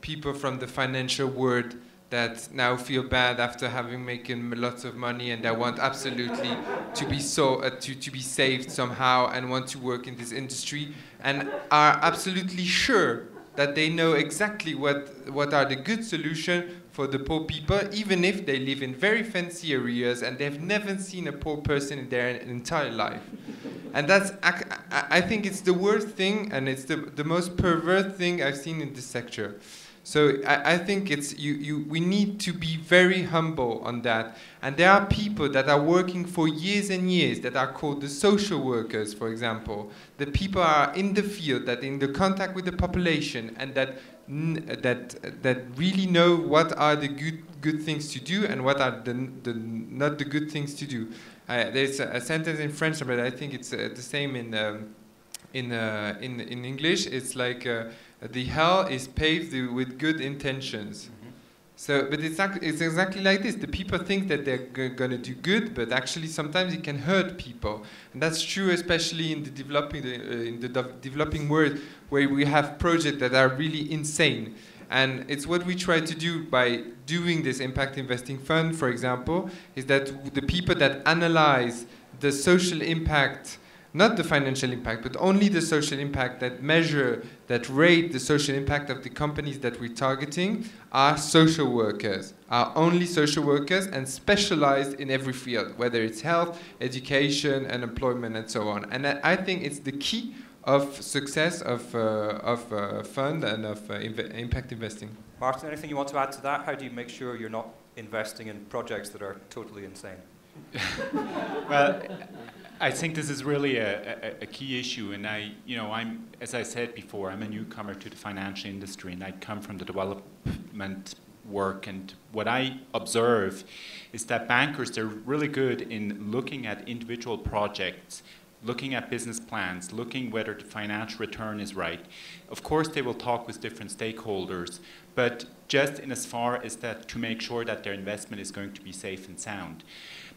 people from the financial world that now feel bad after having making lots of money, and they want absolutely to be to be saved somehow, and want to work in this industry, and are absolutely sure that they know exactly what are the good solutions for the poor people, even if they live in very fancy areas and they've never seen a poor person in their entire life. And that's, I think it's the worst thing, and it's the most perverse thing I've seen in this sector. So I think we need to be very humble on that. And there are people that are working for years and years that are called the social workers, for example. The people are in the field, that in the contact with the population, and that really know what are the good things to do and what are the not the good things to do. There's a sentence in French, but I think it's the same in English. It's like the hell is paved with good intentions. Mm-hmm. So, but it's exactly like this. The people think that they're going to do good, but actually sometimes it can hurt people, and that's true, especially in the developing world, where we have projects that are really insane. And it's what we try to do by doing this impact investing fund, for example, is that the people that analyze the social impact not the financial impact, but only the social impact, that measure, that rate the social impact of the companies that we're targeting, are social workers, are only social workers and specialized in every field, whether it's health, education, and employment, and so on. And I think it's the key of success of fund and of impact investing. Martin, anything you want to add to that? How do you make sure you're not investing in projects that are totally insane? Well, I think this is really a key issue, and I'm, as I said before, I'm a newcomer to the financial industry, and I come from the development work, and what I observe is that bankers, they're really good in looking at individual projects, looking at business plans, looking whether the financial return is right. Of course, they will talk with different stakeholders, but just in as far as that to make sure that their investment is going to be safe and sound.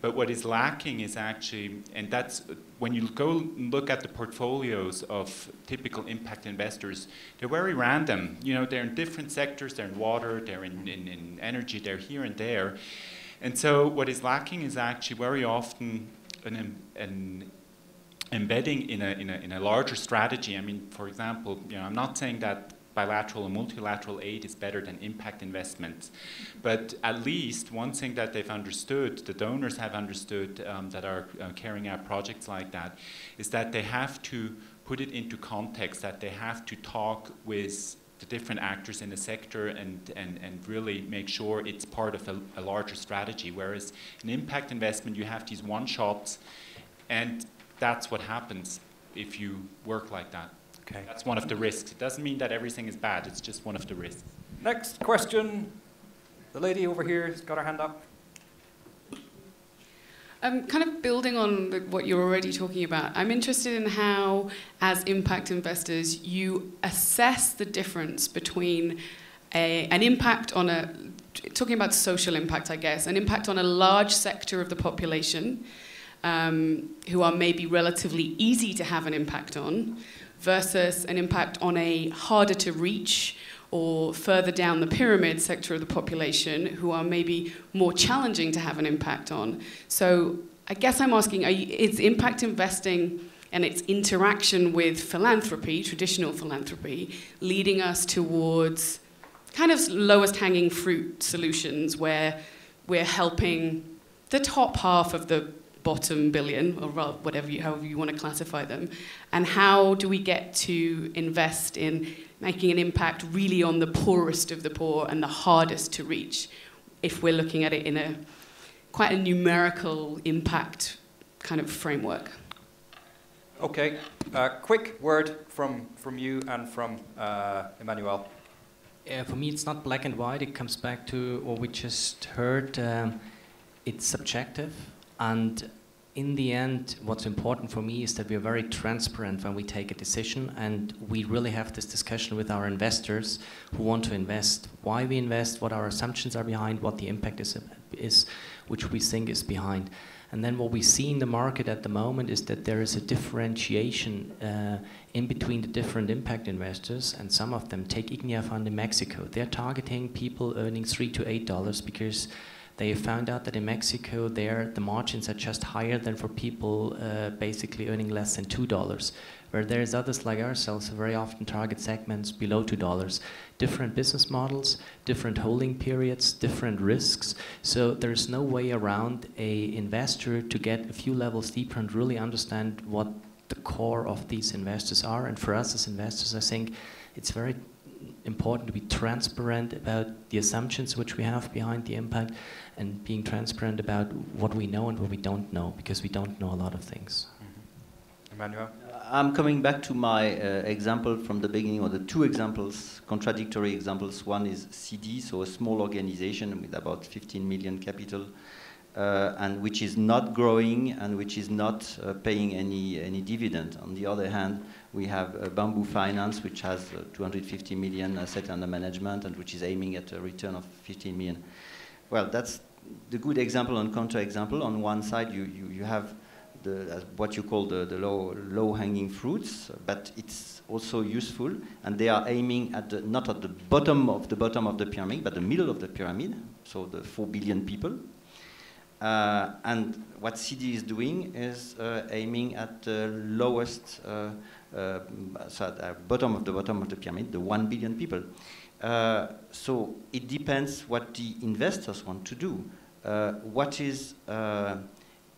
But what is lacking is actually, and that's when you go and look at the portfolios of typical impact investors, they're very random. You know, they're in different sectors, they're in water, they're in energy, they're here and there. And so what is lacking is actually very often an embedding in a larger strategy. I mean, for example, I'm not saying that bilateral and multilateral aid is better than impact investments, but at least one thing that they've understood, the donors have understood that are carrying out projects like that, is that they have to put it into context, that they have to talk with the different actors in the sector and really make sure it's part of a larger strategy. Whereas in impact investment, you have these one-shots, and that's what happens if you work like that. Okay. That's one of the risks. It doesn't mean that everything is bad. It's just one of the risks. Next question. The lady over here has got her hand up. Kind of building on what you're already talking about, I'm interested in how, as impact investors, you assess the difference between an impact on talking about social impact, I guess, an impact on a large sector of the population, who are maybe relatively easy to have an impact on, versus an impact on a harder to reach or further down the pyramid sector of the population who are maybe more challenging to have an impact on. So I guess I'm asking, is impact investing and its interaction with philanthropy, traditional philanthropy, leading us towards kind of lowest hanging fruit solutions where we're helping the top half of the bottom billion, or however you want to classify them, and how do we get to invest in making an impact really on the poorest of the poor and the hardest to reach, if we're looking at it in quite a numerical impact kind of framework? Okay, quick word from you and from Emmanuel. For me, it's not black and white. It comes back to what we just heard. It's subjective. And in the end, what's important for me is that we're very transparent when we take a decision, and we really have this discussion with our investors who want to invest, why we invest, what our assumptions are behind, what the impact is which we think is behind. And then what we see in the market at the moment is that there is a differentiation in between the different impact investors, and some of them, take Ignia Fund in Mexico, they're targeting people earning $3 to $8 because they found out that in Mexico, there the margins are just higher than for people basically earning less than $2. Where there's others like ourselves who very often target segments below $2. Different business models, different holding periods, different risks. So there's no way around a investor to get a few levels deeper and really understand what the core of these investors are. And for us as investors, I think it's very important to be transparent about the assumptions which we have behind the impact, and being transparent about what we know and what we don't know, because we don't know a lot of things. Emmanuel? I'm coming back to my example from the beginning, or the two examples, contradictory examples. One is CD, so a small organization with about 15 million capital, and which is not growing and which is not paying any dividend. On the other hand, we have Bamboo Finance, which has 250 million assets under management and which is aiming at a return of 15 million. Well, that's the good example and counter-example. On one side, you have what you call the low-hanging fruits, but it's also useful, and they are aiming at not at the bottom of the pyramid, but the middle of the pyramid, so the 4 billion people. And what CD is doing is aiming at the lowest, so at the bottom of the pyramid, the 1 billion people. So it depends what the investors want to do. What is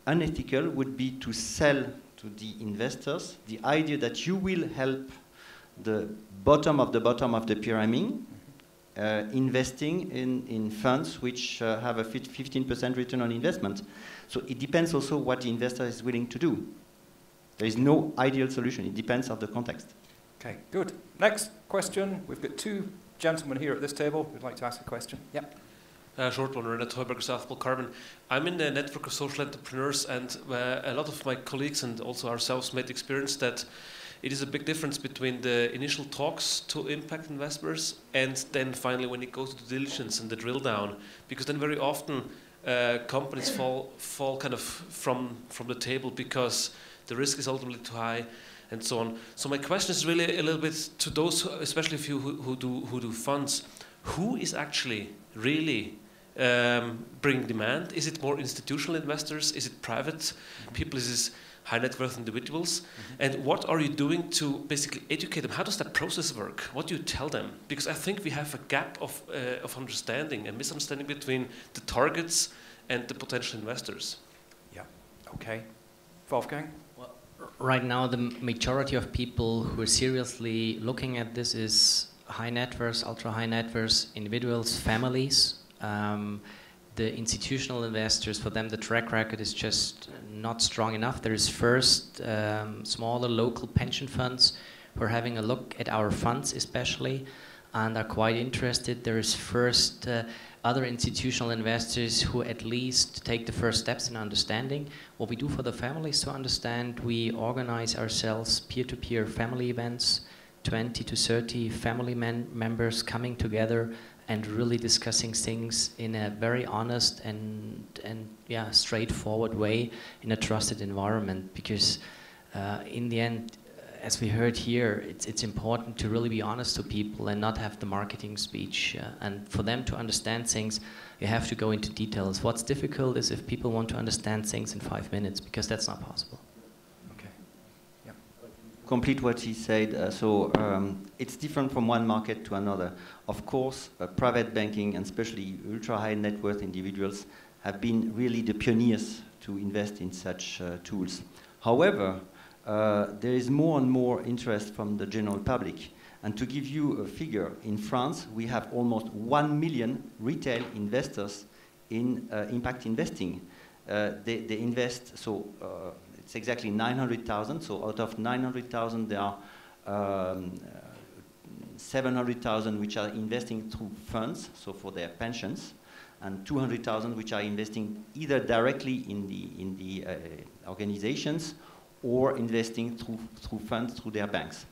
unethical would be to sell to the investors the idea that you will help the bottom of the pyramid investing in funds which have a 15% return on investment. So it depends also what the investor is willing to do. There is no ideal solution. It depends on the context. Okay, good. Next question. We've got two gentlemen here at this table who'd like to ask a question. Yep. Short one, Renat Heuberger, South Pole Carbon. I'm in the network of social entrepreneurs, and a lot of my colleagues and also ourselves made the experience that it is a big difference between the initial talks to impact investors and then finally when it goes to due diligence and the drill down, because then very often companies fall kind of from the table because the risk is ultimately too high and so on. So my question is really a little bit to those, especially if you who do funds, who is actually really bringing demand? Is it more institutional investors? Is it private people? Is this high net worth individuals? And what are you doing to basically educate them? How does that process work? What do you tell them? Because I think we have a gap of understanding, a misunderstanding between the targets and the potential investors. Yeah. Okay. Wolfgang? Well, right now, the majority of people who are seriously looking at this is high net worth, ultra high net worth individuals, families. The institutional investors, for them the track record is just not strong enough. There is first smaller local pension funds who are having a look at our funds especially and are quite interested. There is first other institutional investors who at least take the first steps in understanding. What we do for the families to understand, we organize ourselves peer-to-peer family events, 20 to 30 family members coming together and really discussing things in a very honest and straightforward way in a trusted environment. Because in the end, as we heard here, it's important to really be honest to people and not have the marketing speech. And for them to understand things, you have to go into details. What's difficult is if people want to understand things in 5 minutes, because that's not possible. Complete what he said. It's different from one market to another. Of course, private banking and especially ultra high net worth individuals have been really the pioneers to invest in such tools. However, there is more and more interest from the general public. And to give you a figure, in France, we have almost 1 million retail investors in impact investing. They invest, it's exactly 900,000. So out of 900,000, there are 700,000 which are investing through funds, so for their pensions, and 200,000 which are investing either directly in the organizations or investing through funds through their banks.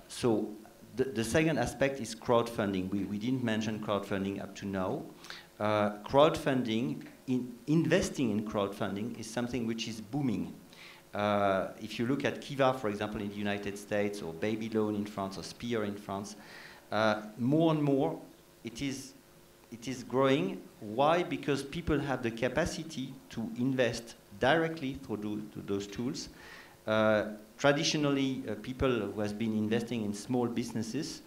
So the second aspect is crowdfunding. We didn't mention crowdfunding up to now. Investing in crowdfunding is something which is booming. If you look at Kiva, for example, in the United States, or Baby Loan in France, or Spear in France, more and more it is growing. Why? Because people have the capacity to invest directly through those tools. Traditionally, people who have been investing in small businesses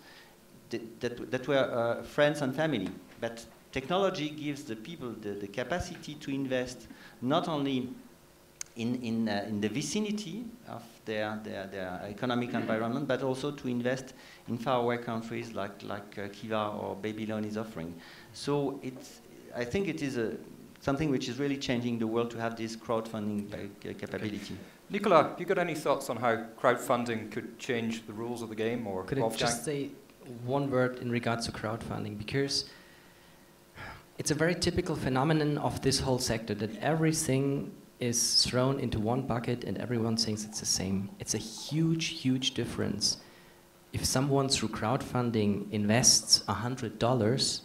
that were friends and family, but technology gives the people the capacity to invest not only in the vicinity of their economic environment, but also to invest in faraway countries like Kiva or Baby Loan is offering. So I think it is something which is really changing the world to have this crowdfunding capability. Okay. Nicolas, have you got any thoughts on how crowdfunding could change the rules of the game, or could Wolfgang? I just say one word in regards to crowdfunding? Because it's a very typical phenomenon of this whole sector that everything is thrown into one bucket and everyone thinks it's the same. It's a huge, huge difference. If someone through crowdfunding invests $100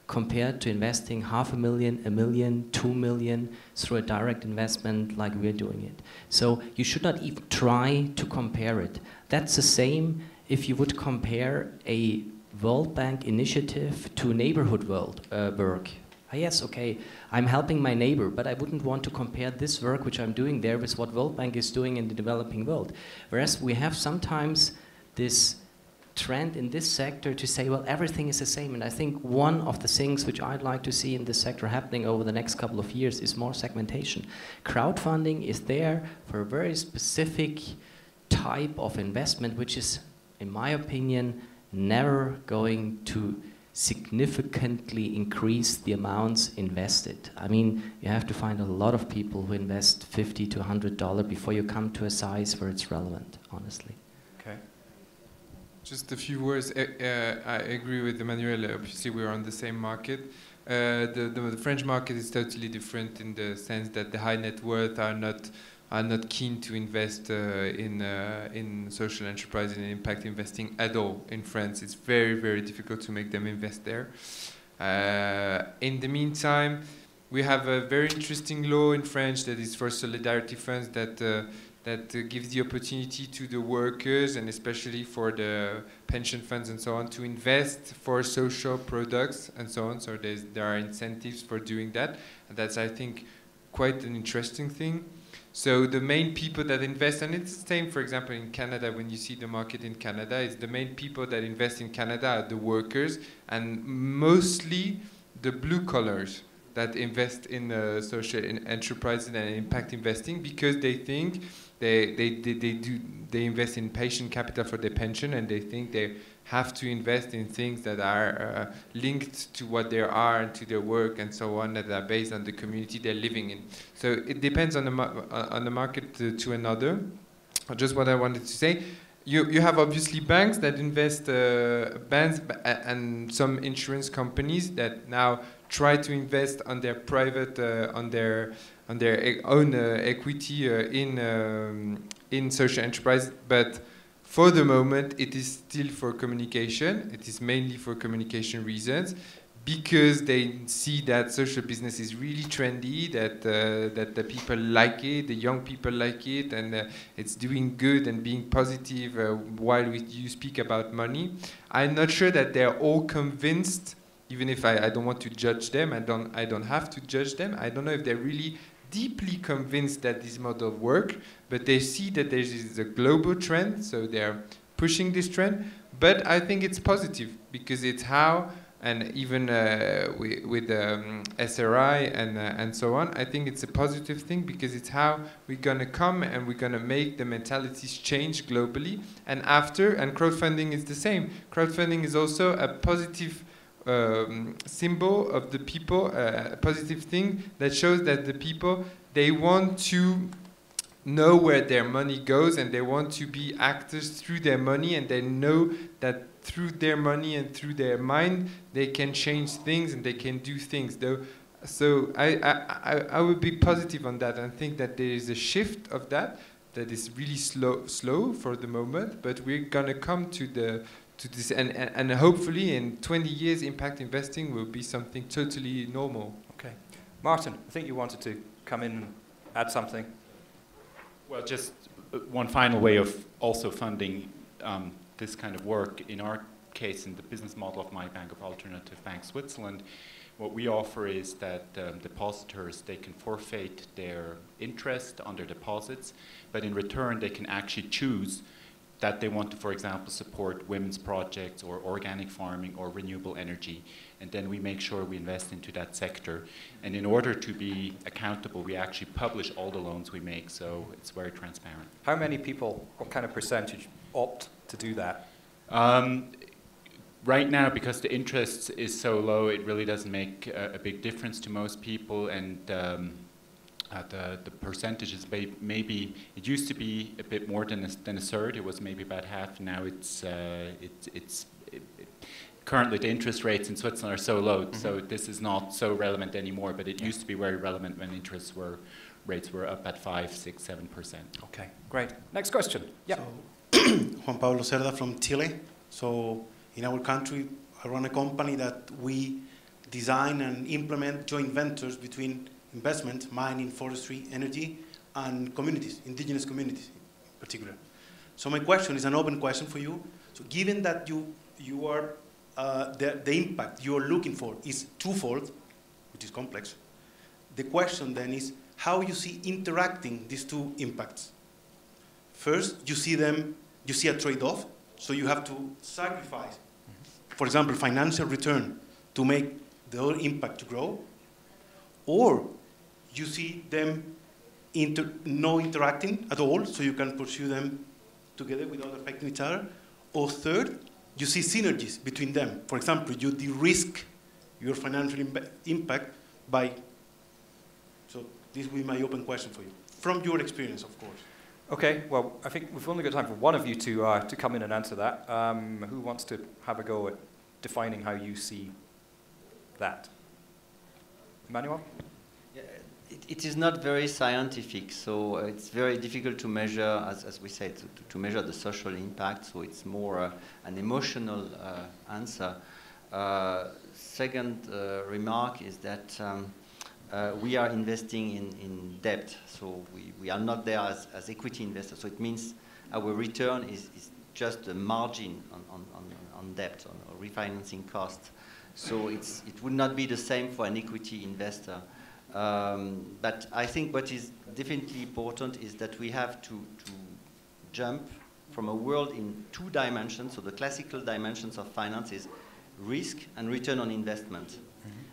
compared to investing $500,000, $1 million, $2 million through a direct investment like we're doing it. So you should not even try to compare it. That's the same if you would compare a World Bank initiative to neighborhood work. Yes, okay, I'm helping my neighbor, but I wouldn't want to compare this work which I'm doing there with what Wolfgang is doing in the developing world. Whereas we have sometimes this trend in this sector to say, well, everything is the same. And I think one of the things which I'd like to see in this sector happening over the next couple of years is more segmentation. Crowdfunding is there for a very specific type of investment, which is, in my opinion, never going to significantly increase the amounts invested. I mean, you have to find a lot of people who invest $50 to $100 before you come to a size where it's relevant, honestly. Okay. Just a few words. I agree with Emmanuel. Obviously, we're on the same market. The French market is totally different in the sense that the high net worth are not keen to invest in social enterprise and impact investing at all in France. It's very, very difficult to make them invest there. In the meantime, we have a very interesting law in France that is for solidarity funds that gives the opportunity to the workers and especially for the pension funds and so on to invest for social products and so on. So there are incentives for doing that. And that's, I think, quite an interesting thing. So the main people that invest, and it's the same, for example, in Canada, when you see the market in Canada, it's the main people that invest in Canada are the workers and mostly the blue collars that invest in social enterprise and impact investing because they think they invest in patient capital for their pension and they think they have to invest in things that are linked to what they are and to their work and so on, that are based on the community they're living in. So it depends on the market to another. Just what I wanted to say. You have obviously banks that invest, banks and some insurance companies that now try to invest on their private, on their own equity in social enterprise, but for the moment, it is still for communication. It is mainly for communication reasons, because they see that social business is really trendy, that the people like it, the young people like it, and it's doing good and being positive while you speak about money. I'm not sure that they're all convinced, even if I don't want to judge them. I don't have to judge them. I don't know if they're really deeply convinced that this model works, but they see that there is a global trend, so they're pushing this trend. But I think it's positive because it's how, and even with SRI and so on, I think it's a positive thing because it's how we're gonna come and we're gonna make the mentalities change globally. And crowdfunding is the same. Crowdfunding is also a positive symbol of the people, a positive thing that shows that the people, they want to know where their money goes and they want to be actors through their money, and they know that through their money and through their mind they can change things and they can do things. So I would be positive on that and think that there is a shift of that is really slow for the moment, but we're gonna come to this, and hopefully in 20 years impact investing will be something totally normal. Okay. Martin, I think you wanted to come in and add something. Well, just one final way of also funding this kind of work. In our case, in the business model of my Bank of Alternative Bank Switzerland, what we offer is that depositors, they can forfeit their interest on their deposits, but in return they can actually choose that they want to, for example, support women's projects or organic farming or renewable energy. And then we make sure we invest into that sector. And in order to be accountable, we actually publish all the loans we make, so it's very transparent. How many people, what kind of percentage, opt to do that? Right now, because the interest is so low, it really doesn't make a big difference to most people. And the percentages maybe it used to be a bit more than a third. It was maybe about half. Now it's currently the interest rates in Switzerland are so low, so this is not so relevant anymore. But it used to be very relevant when rates were up at 5, 6, 7%. Okay, great. Next question. Yeah. So, Juan Pablo Cerda from Chile. So in our country, I run a company that we design and implement joint ventures between investment, mining, forestry, energy, and communities, indigenous communities in particular. So my question is an open question for you. So given that you are, the impact you're looking for is twofold, which is complex. The question then is how you see interacting these two impacts. First, you see a trade-off, so you have to sacrifice, for example, financial return to make the other impact to grow, or you see them no interacting at all, so you can pursue them together without affecting each other, or third, you see synergies between them. For example, you de-risk your financial impact by, so this will be my open question for you, from your experience, of course. Okay, well, I think we've only got time for one of you to come in and answer that. Who wants to have a go at defining how you see that? Emmanuel? Yeah, it is not very scientific, so it's very difficult to measure, as we said, to measure the social impact, so it's more an emotional answer. Second remark is that we are investing in debt, so we are not there as equity investors. So it means our return is just a margin on debt, on refinancing costs. So it would not be the same for an equity investor. But I think what is definitely important is that we have to jump from a world in two dimensions. So the classical dimensions of finance is risk and return on investment.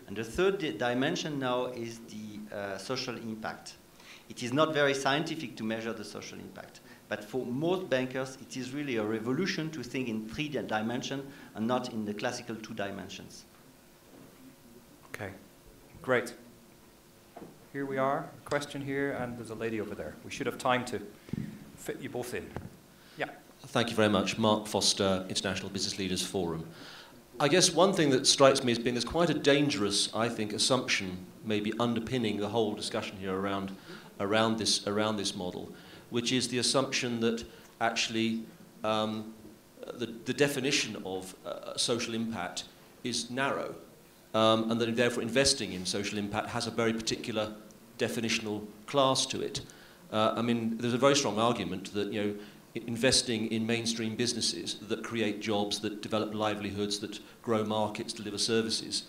And the third dimension now is the social impact. It is not very scientific to measure the social impact, but for most bankers, it is really a revolution to think in three dimensions and not in the classical two dimensions. Okay, great. Here we are, a question here, and there's a lady over there. We should have time to fit you both in. Yeah. Thank you very much. Mark Foster, International Business Leaders Forum. I guess one thing that strikes me as being there's quite a dangerous, I think, assumption maybe underpinning the whole discussion here around this model, which is the assumption that actually the definition of social impact is narrow, and that therefore investing in social impact has a very particular definitional class to it. I mean, there's a very strong argument that, you know, investing in mainstream businesses that create jobs, that develop livelihoods, that grow markets, deliver services,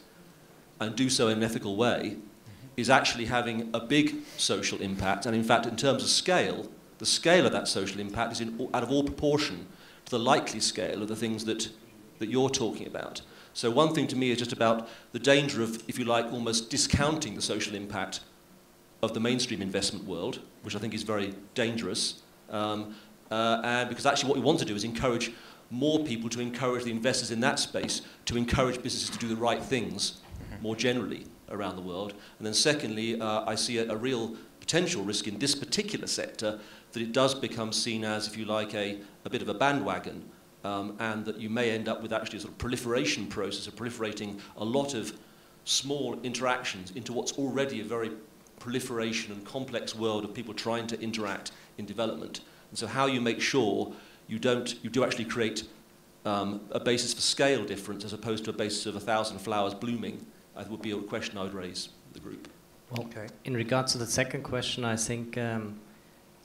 and do so in an ethical way, is actually having a big social impact. And in fact, in terms of scale, the scale of that social impact is out of all proportion to the likely scale of the things that you're talking about. So one thing to me is just about the danger of, if you like, almost discounting the social impact of the mainstream investment world, which I think is very dangerous. And because actually what we want to do is encourage more people, to encourage the investors in that space, to encourage businesses to do the right things more generally around the world. And then secondly, I see a real potential risk in this particular sector that it does become seen as, if you like, a bit of a bandwagon, and that you may end up with actually a sort of proliferation process of proliferating a lot of small interactions into what's already a very proliferation and complex world of people trying to interact in development. And so how you make sure you do actually create a basis for scale difference as opposed to a basis of 1,000 flowers blooming, would be a question I would raise with the group. Well, in regards to the second question, I think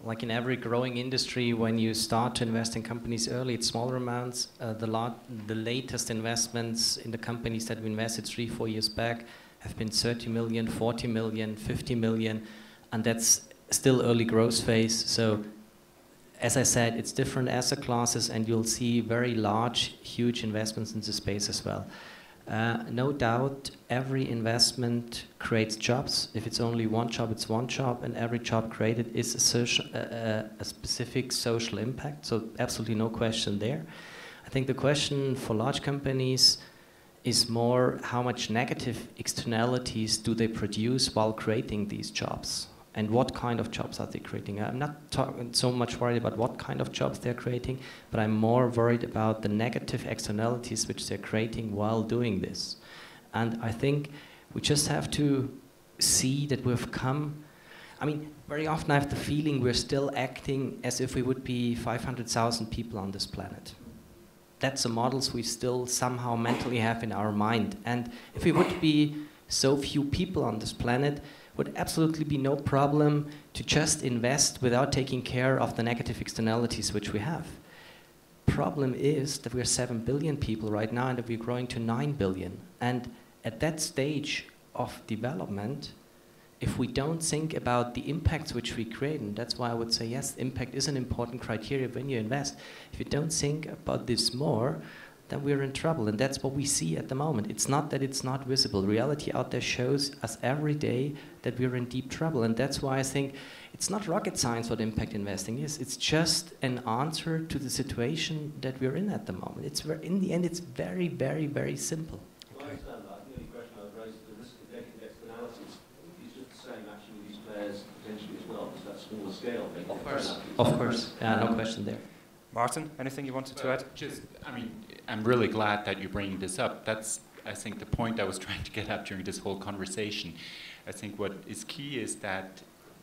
like in every growing industry, when you start to invest in companies early, it's smaller amounts. The latest investments in the companies that we invested 3-4 years back have been 30 million, 40 million, 50 million, and that's still early growth phase. So as I said, it's different asset classes, and you'll see very large, huge investments in the space as well. No doubt, every investment creates jobs. If it's only one job, it's one job, and every job created is a specific social impact, so absolutely no question there. I think the question for large companies is more how much negative externalities do they produce while creating these jobs? And what kind of jobs are they creating? I'm not so much worried about what kind of jobs they're creating, but I'm more worried about the negative externalities which they're creating while doing this. And I think we just have to see that we've come, I mean, very often I have the feeling we're still acting as if we would be 500,000 people on this planet. That's the models we still somehow mentally have in our mind. And if we would be so few people on this planet, would absolutely be no problem to just invest without taking care of the negative externalities which we have. Problem is that we're 7 billion people right now and that we're growing to 9 billion. And at that stage, of development if we don't think about the impacts which we create. And that's why I would say, yes, impact is an important criteria when you invest. If you don't think about this more, then we're in trouble. And that's what we see at the moment. It's not that it's not visible. Reality out there shows us every day that we're in deep trouble. And that's why I think it's not rocket science what impact investing is. It's just an answer to the situation that we're in at the moment. It's in the end, it's very, very, very simple. Well, I understand that. The only question I would raise is the risk of negative externalities. It's just the same actually with these players potentially as well, because that's smaller scale. Of course. No question there. Martin, anything you wanted to add? I'm really glad that you're bringing this up. That's, I think, the point I was trying to get at during this whole conversation. I think what is key is that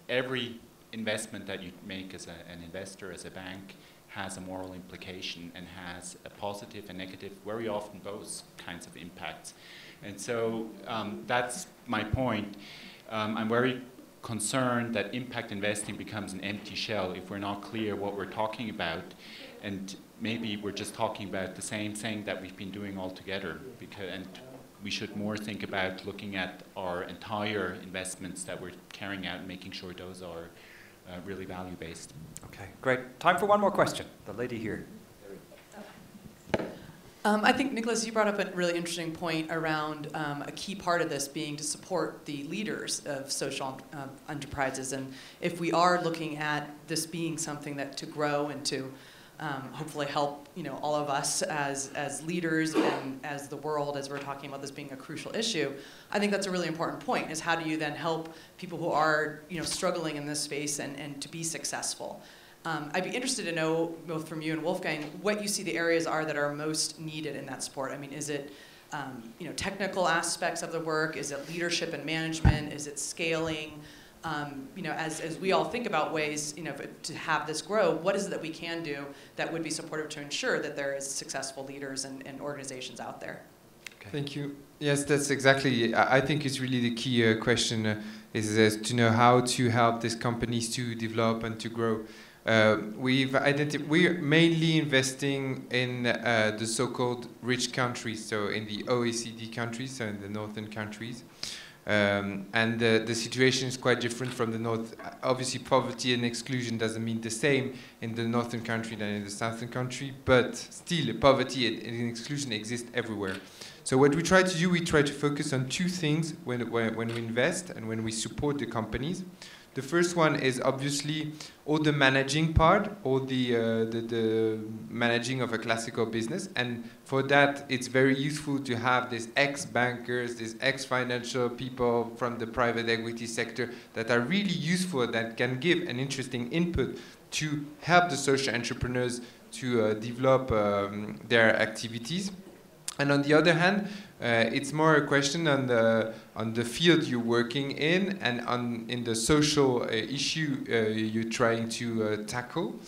every investment that you make as an investor, as a bank, has a moral implication and has a positive and negative, very often both kinds of impacts. And so that's my point. I'm very concerned that impact investing becomes an empty shell if we're not clear what we're talking about. And maybe we're just talking about the same thing that we've been doing all together. And we should more think about looking at our entire investments that we're carrying out and making sure those are really value-based. Okay, great. Time for one more question. The lady here. I think, Nicolas, you brought up a really interesting point around a key part of this being to support the leaders of social enterprises. And if we are looking at this being something that to grow and to hopefully help all of us as leaders and as the world, as we're talking about this being a crucial issue, I think that's a really important point, is how do you then help people who are struggling in this space and to be successful. I'd be interested to know, both from you and Wolfgang, what you see the areas are that are most needed in that support. I mean, is it technical aspects of the work? Is it leadership and management? Is it scaling? As we all think about ways to have this grow, what is it that we can do that would be supportive to ensure that there is successful leaders and organizations out there? Okay. Thank you. Yes, that's exactly, I think it's really the key question is to know how to help these companies to develop and to grow. We're mainly investing in the so-called rich countries, so in the OECD countries, so in the northern countries. And the situation is quite different from the north. Obviously, poverty and exclusion doesn't mean the same in the northern country than in the southern country, but still, poverty and exclusion exist everywhere. So what we try to do, we try to focus on two things when we invest and when we support the companies. The first one is obviously all the managing part, all the managing of a classical business. And for that, it's very useful to have these ex-bankers, these ex-financial people from the private equity sector that are really useful, that can give an interesting input to help the social entrepreneurs to develop their activities. And on the other hand, it's more a question on the field you're working in and in the social issue you're trying to tackle.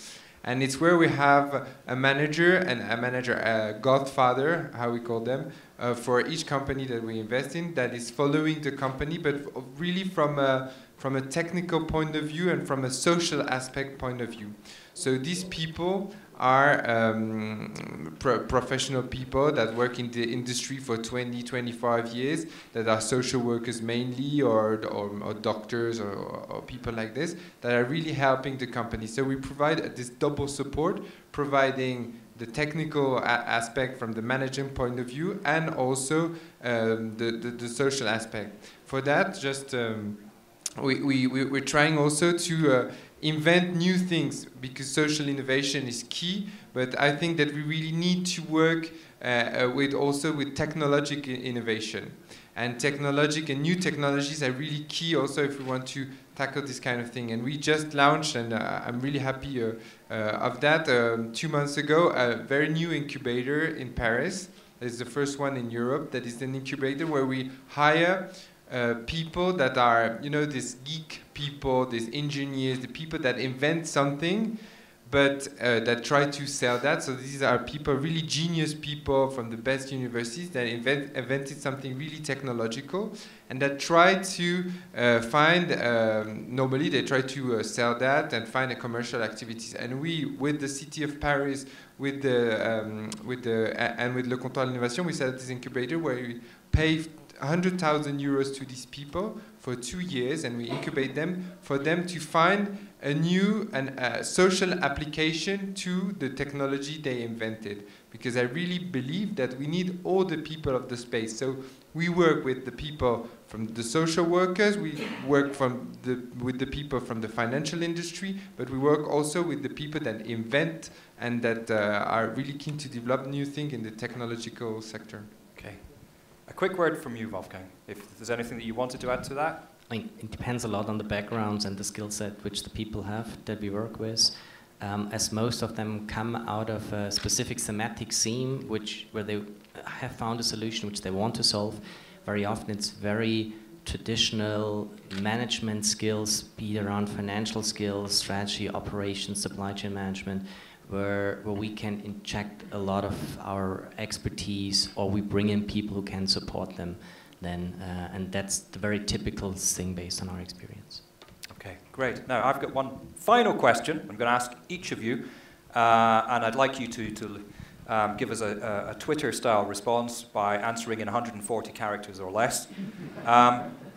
And it's where we have a manager and a godfather, how we call them, for each company that we invest in, that is following the company, but really from a technical point of view and from a social aspect point of view. So these people are professional people that work in the industry for 20, 25 years, that are social workers mainly, or doctors, or people like this, that are really helping the company. So we provide this double support, providing the technical aspect from the management point of view, and also the social aspect. For that, just we're trying also to invent new things, because social innovation is key, but I think that we really need to work with technological innovation. And new technologies are really key also if we want to tackle this kind of thing. And we just launched, and I'm really happy of that, 2 months ago, a very new incubator in Paris. It's the first one in Europe that is an incubator where we hire people that are, these geek people, these engineers, the people that invent something, but that try to sell that. So these are people, really genius people from the best universities that invented something really technological, and that try to normally they try to sell that and find a commercial activities. And we, with the city of Paris, with Le Comptoir de l'Innovation, we set up this incubator where we pay 100,000 euros to these people for 2 years, and we incubate them for them to find a new and social application to the technology they invented. Because I really believe that we need all the people of the space. So we work with the people from the social workers, we work with the people from the financial industry, but we work also with the people that invent and that are really keen to develop new things in the technological sector. Okay. A quick word from you, Wolfgang, if there's anything that you wanted to add to that. I mean, it depends a lot on the backgrounds and the skill set which the people have that we work with. As most of them come out of a specific thematic theme where they have found a solution which they want to solve. Very often it's very traditional management skills, be it around financial skills, strategy, operations, supply chain management, where we can inject a lot of our expertise, or we bring in people who can support them then, and that's the very typical thing based on our experience. Okay, great. Now, I've got one final question I'm going to ask each of you, and I'd like you to give us a Twitter-style response by answering in 140 characters or less.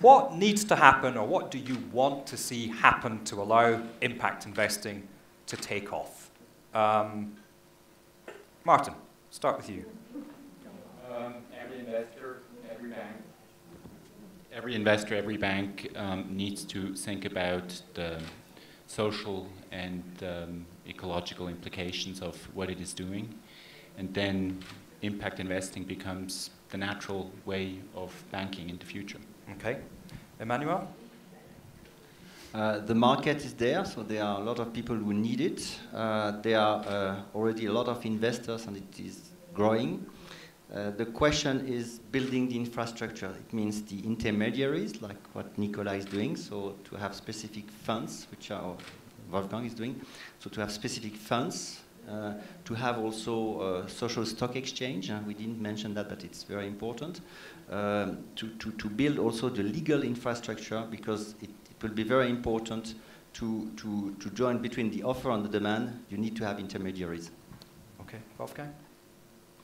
What needs to happen, or what do you want to see happen to allow impact investing to take off? Martin, start with you. Every investor, every bank. Every investor, every bank needs to think about the social and ecological implications of what it is doing. And then impact investing becomes the natural way of banking in the future. Okay. Emmanuel? The market is there, so there are a lot of people who need it. There are already a lot of investors, and it is growing. The question is building the infrastructure. It means the intermediaries, like what Nicolas is doing, so to have specific funds, which are Wolfgang is doing, so to have specific funds, to have also social stock exchange. We didn't mention that, but it's very important. To build also the legal infrastructure, because it will be very important to join between the offer and the demand. You need to have intermediaries. Okay, Wolfgang?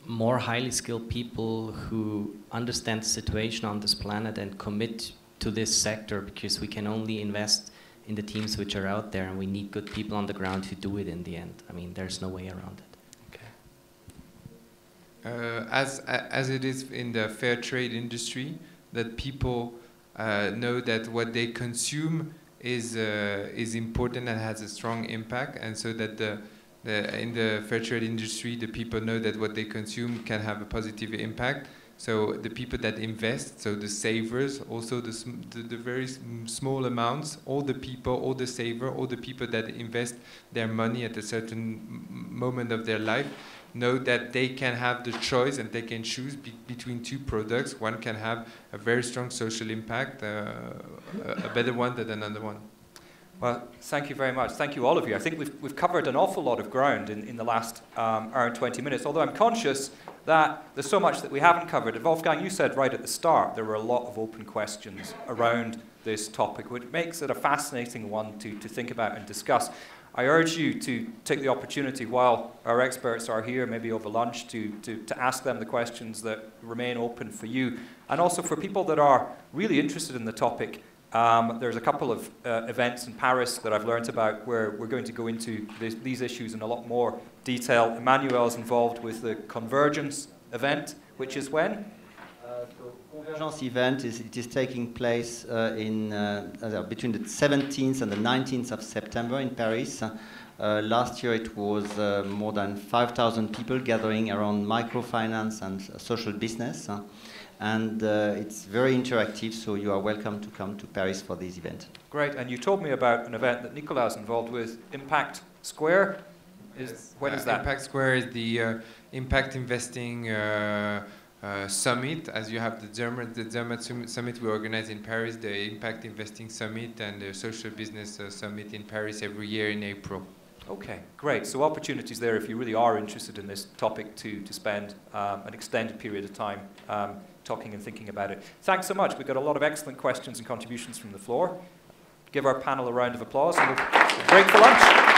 More highly skilled people who understand the situation on this planet and commit to this sector, because we can only invest in the teams which are out there, and we need good people on the ground who do it in the end. I mean, there's no way around it. Okay. As it is in the fair trade industry, that people know that what they consume is important and has a strong impact, and so that in the fair trade industry, the people know that what they consume can have a positive impact. So the people that invest, so the savers, also the very small amounts, all the people, all the saver, all the people that invest their money at a certain moment of their life, know that they can have the choice and they can choose between two products. One can have a very strong social impact, a better one than another one. Well, thank you very much. Thank you, all of you. I think we've covered an awful lot of ground in the last hour and 20 minutes, although I'm conscious that there's so much that we haven't covered. Wolfgang, you said right at the start there were a lot of open questions around this topic, which makes it a fascinating one to think about and discuss. I urge you to take the opportunity while our experts are here, maybe over lunch, to ask them the questions that remain open for you. And also for people that are really interested in the topic, there's a couple of events in Paris that I've learned about where we're going to go into these issues in a lot more detail. Emmanuel is involved with the Convergence event, which is when? So Convergence event is taking place between the 17th and the 19th of September in Paris. Last year it was more than 5,000 people gathering around microfinance and social business. And it's very interactive, so you are welcome to come to Paris for this event. Great, and you told me about an event that Nicolas is involved with, Impact Square. When is that? Impact Square is the impact investing summit. As you have the Zermatt summit we organize in Paris, the impact investing summit, and the social business summit in Paris every year in April. Okay, great. So opportunities there if you really are interested in this topic to spend an extended period of time talking and thinking about it. Thanks so much. We've got a lot of excellent questions and contributions from the floor. Give our panel a round of applause and we'll break for lunch.